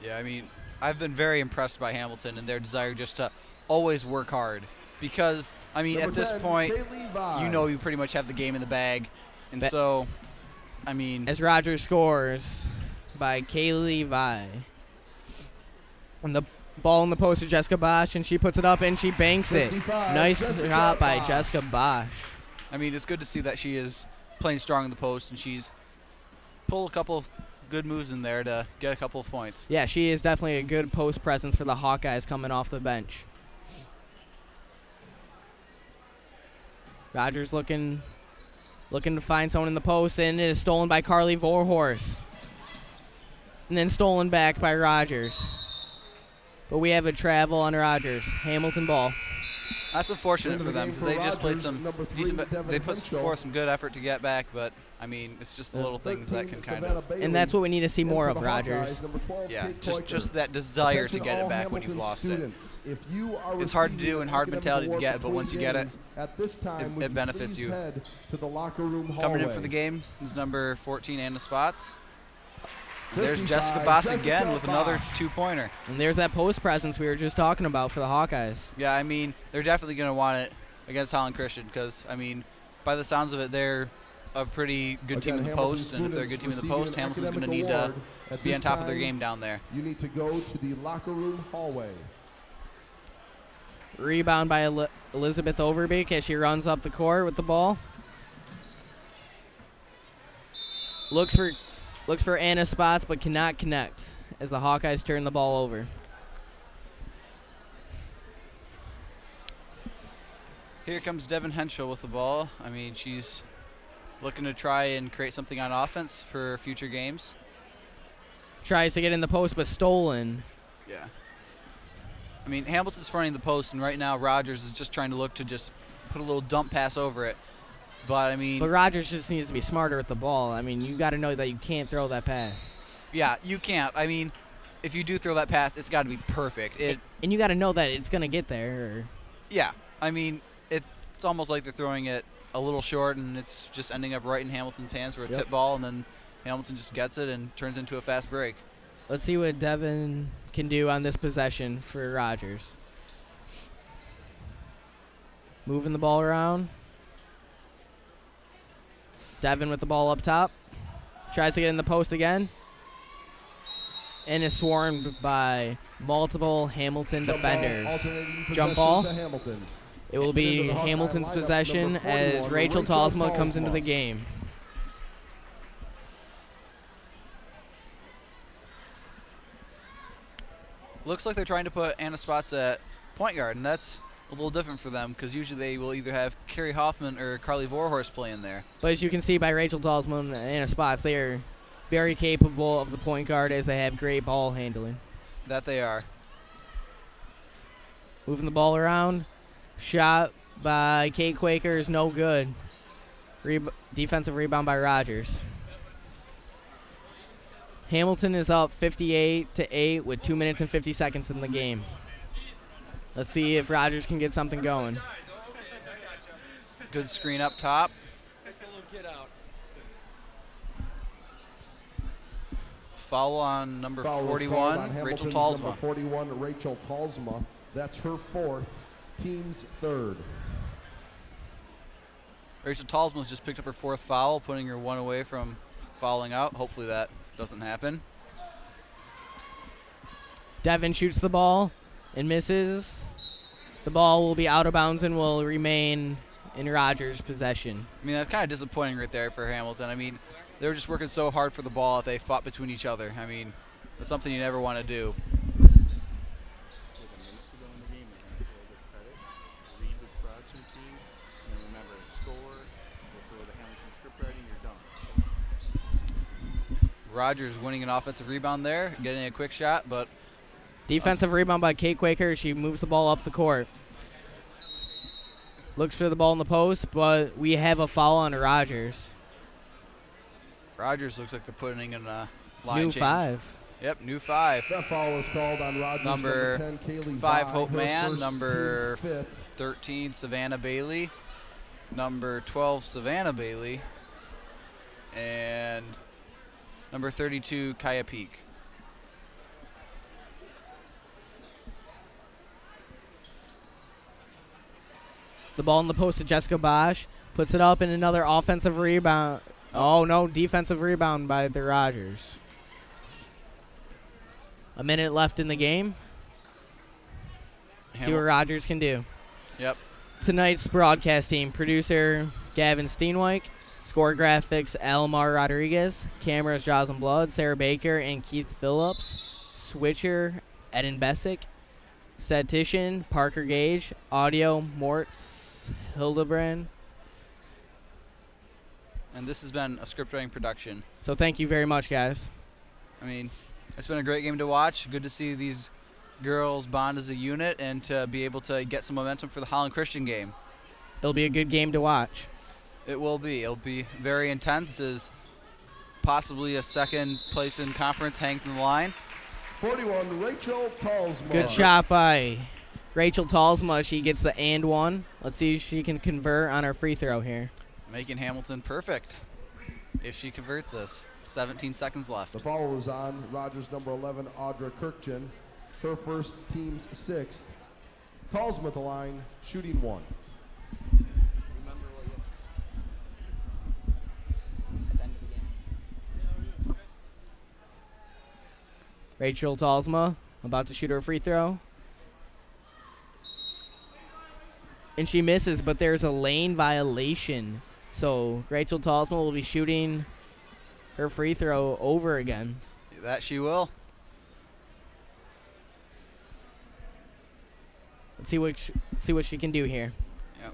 Speaker 3: Yeah, I mean, I've been very impressed by Hamilton and their desire just to always work hard. Because, I mean, at this point, you know you pretty much have the game in the bag. And so, I mean...
Speaker 2: As Rogers scores by Kaylee Vi. And the ball in the post to Jessica Bosch, and she puts it up and she banks it. Nice shot by Jessica Bosch.
Speaker 3: I mean, it's good to see that she is playing strong in the post, and she's pulled a couple of good moves in there to get a couple of points.
Speaker 2: Yeah, she is definitely a good post presence for the Hawkeyes coming off the bench. Rogers looking to find someone in the post, and it is stolen by Carly Vorhorst. And then stolen back by Rogers. But we have a travel on Rogers. Hamilton ball.
Speaker 3: That's unfortunate for them because they just played some decent. They put forth some good effort to get back, but I mean, it's just the little things that can kind of.
Speaker 2: And that's what we need to see more of, Rogers.
Speaker 3: Yeah, just that desire to get it back when you've lost it. It's hard to do and hard mentality to get, but once you get it, it benefits you. Coming in for the game is number 14, Anna Spots. There's Jessica Bosch again with another 2-pointer.
Speaker 2: And there's that post presence we were just talking about for the Hawkeyes.
Speaker 3: Yeah, I mean, they're definitely going to want it against Holland Christian because, I mean, by the sounds of it, they're a pretty good team in the post. And if they're a good team in the post, Hamilton's going to need to be on top of their game down there.
Speaker 4: You need to go to the locker room hallway.
Speaker 2: Rebound by Elizabeth Overbeek as she runs up the court with the ball. Looks for Anna Spots, but cannot connect as the Hawkeyes turn the ball over.
Speaker 3: Here comes Devin Henschel with the ball. I mean, she's looking to try and create something on offense for future games.
Speaker 2: Tries to get in the post, but stolen.
Speaker 3: Yeah. I mean, Hamilton's fronting the post, and right now Rogers is just trying to look to just put a little dump pass over it. But, I mean...
Speaker 2: But Rogers just needs to be smarter with the ball. I mean, you got to know that you can't throw that pass.
Speaker 3: Yeah, you can't. I mean, if you do throw that pass, it's got to be perfect.
Speaker 2: And you got to know that it's going to get there. Or
Speaker 3: Yeah. I mean, it's almost like they're throwing it a little short, and it's just ending up right in Hamilton's hands for a tip ball, and then Hamilton just gets it and turns into a fast break.
Speaker 2: Let's see what Devin can do on this possession for Rogers. Moving the ball around. Devin with the ball up top. Tries to get in the post again. And is swarmed by multiple Hamilton defenders. Jump ball. It will be Hamilton's possession as Rachel Talsma comes into the game.
Speaker 3: Looks like they're trying to put Anna Spots at point guard, and that's a little different for them because usually they will either have Carrie Hoffman or Carly Vorhorst playing there.
Speaker 2: But as you can see by Rachel Talsma and Anna Spots, they are very capable of the point guard as they have great ball handling.
Speaker 3: That they are.
Speaker 2: Moving the ball around. Shot by Kate Quaker is no good. Defensive rebound by Rogers. Hamilton is up 58-8 with 2 minutes and 50 seconds in the game. Let's see if Rogers can get something going.
Speaker 3: Good screen up top. Foul on number 41, Rachel Talsma.
Speaker 4: Number 41, Rachel Talsma. That's her fourth, team's third.
Speaker 3: Rachel Talsma's just picked up her fourth foul, putting her one away from fouling out. Hopefully that doesn't happen.
Speaker 2: Devin shoots the ball and misses. The ball will be out of bounds and will remain in Rogers' possession.
Speaker 3: I mean, that's kind of disappointing right there for Hamilton. I mean, they were just working so hard for the ball that they fought between each other. I mean, that's something you never want to do. Rogers winning an offensive rebound there, getting a quick shot, but
Speaker 2: defensive rebound by Kate Quaker. She moves the ball up the court. Looks for the ball in the post, but we have a foul on Rogers.
Speaker 3: Rogers looks like they're putting in a line
Speaker 2: New
Speaker 3: change.
Speaker 2: 5.
Speaker 3: Yep, new 5.
Speaker 4: That foul is called on Rogers.
Speaker 3: Number
Speaker 4: 10, Kaylee
Speaker 3: 5,
Speaker 4: Vye,
Speaker 3: Hope
Speaker 4: her
Speaker 3: Mann.
Speaker 4: first,
Speaker 3: Number
Speaker 4: team's fifth.
Speaker 3: 13, Savannah Bailey. Number 12, Savannah Bailey. And number 32, Kaya Peak.
Speaker 2: The ball in the post to Jessica Bosch. Puts it up in another offensive rebound. Oh, no, defensive rebound by the Rogers. A minute left in the game. See what Rogers can do.
Speaker 3: Yep.
Speaker 2: Tonight's broadcast team, producer Gavin Steenwyk, score graphics Almar Rodriguez, cameras Jocelyn Blood, Sarah Baker, and Keith Phillips, switcher Eden Bessick, statistician Parker Gage, audio Mortz Hildebrand.
Speaker 3: And this has been a script writing production.
Speaker 2: So thank you very much, guys.
Speaker 3: I mean, it's been a great game to watch. Good to see these girls bond as a unit and to be able to get some momentum for the Holland Christian game.
Speaker 2: It'll be a good game to watch.
Speaker 3: It will be. It'll be very intense as possibly a second place in conference hangs in the line.
Speaker 4: 41, Rachel Talsma.
Speaker 2: Good shot by Rachel Talsma. She gets the and one. Let's see if she can convert on her free throw here.
Speaker 3: Making Hamilton perfect if she converts this. 17 seconds left.
Speaker 4: The foul is on Rogers number 11, Audra Kirkchin. Her first, team's sixth. Talsma at the line, shooting 1.
Speaker 2: Rachel Talsma about to shoot her free throw. And she misses, but there's a lane violation. So Rachel Talsma will be shooting her free throw over again.
Speaker 3: That she will.
Speaker 2: Let's see what she can do here.
Speaker 3: Yep.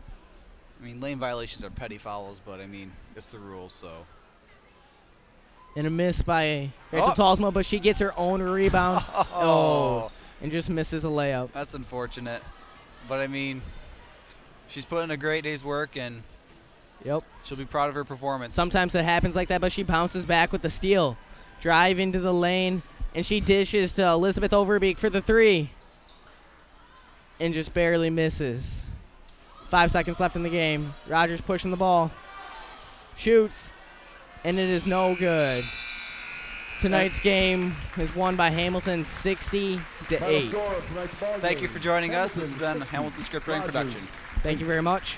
Speaker 3: I mean, lane violations are petty fouls, but I mean, it's the rules, so.
Speaker 2: And a miss by Rachel Talsma, but she gets her own rebound. And just misses a layup.
Speaker 3: That's unfortunate. But I mean, she's put in a great day's work, and she'll be proud of her performance.
Speaker 2: Sometimes it happens like that, but she bounces back with the steal. Drive into the lane And she dishes to Elizabeth Overbeek for the 3. And just barely misses. 5 seconds left in the game. Rogers pushing the ball. Shoots. And it is no good. Tonight's game is won by Hamilton 60-8.
Speaker 3: Thank you for joining us. This has been Hamilton Script Writing Production.
Speaker 2: Thank you very much.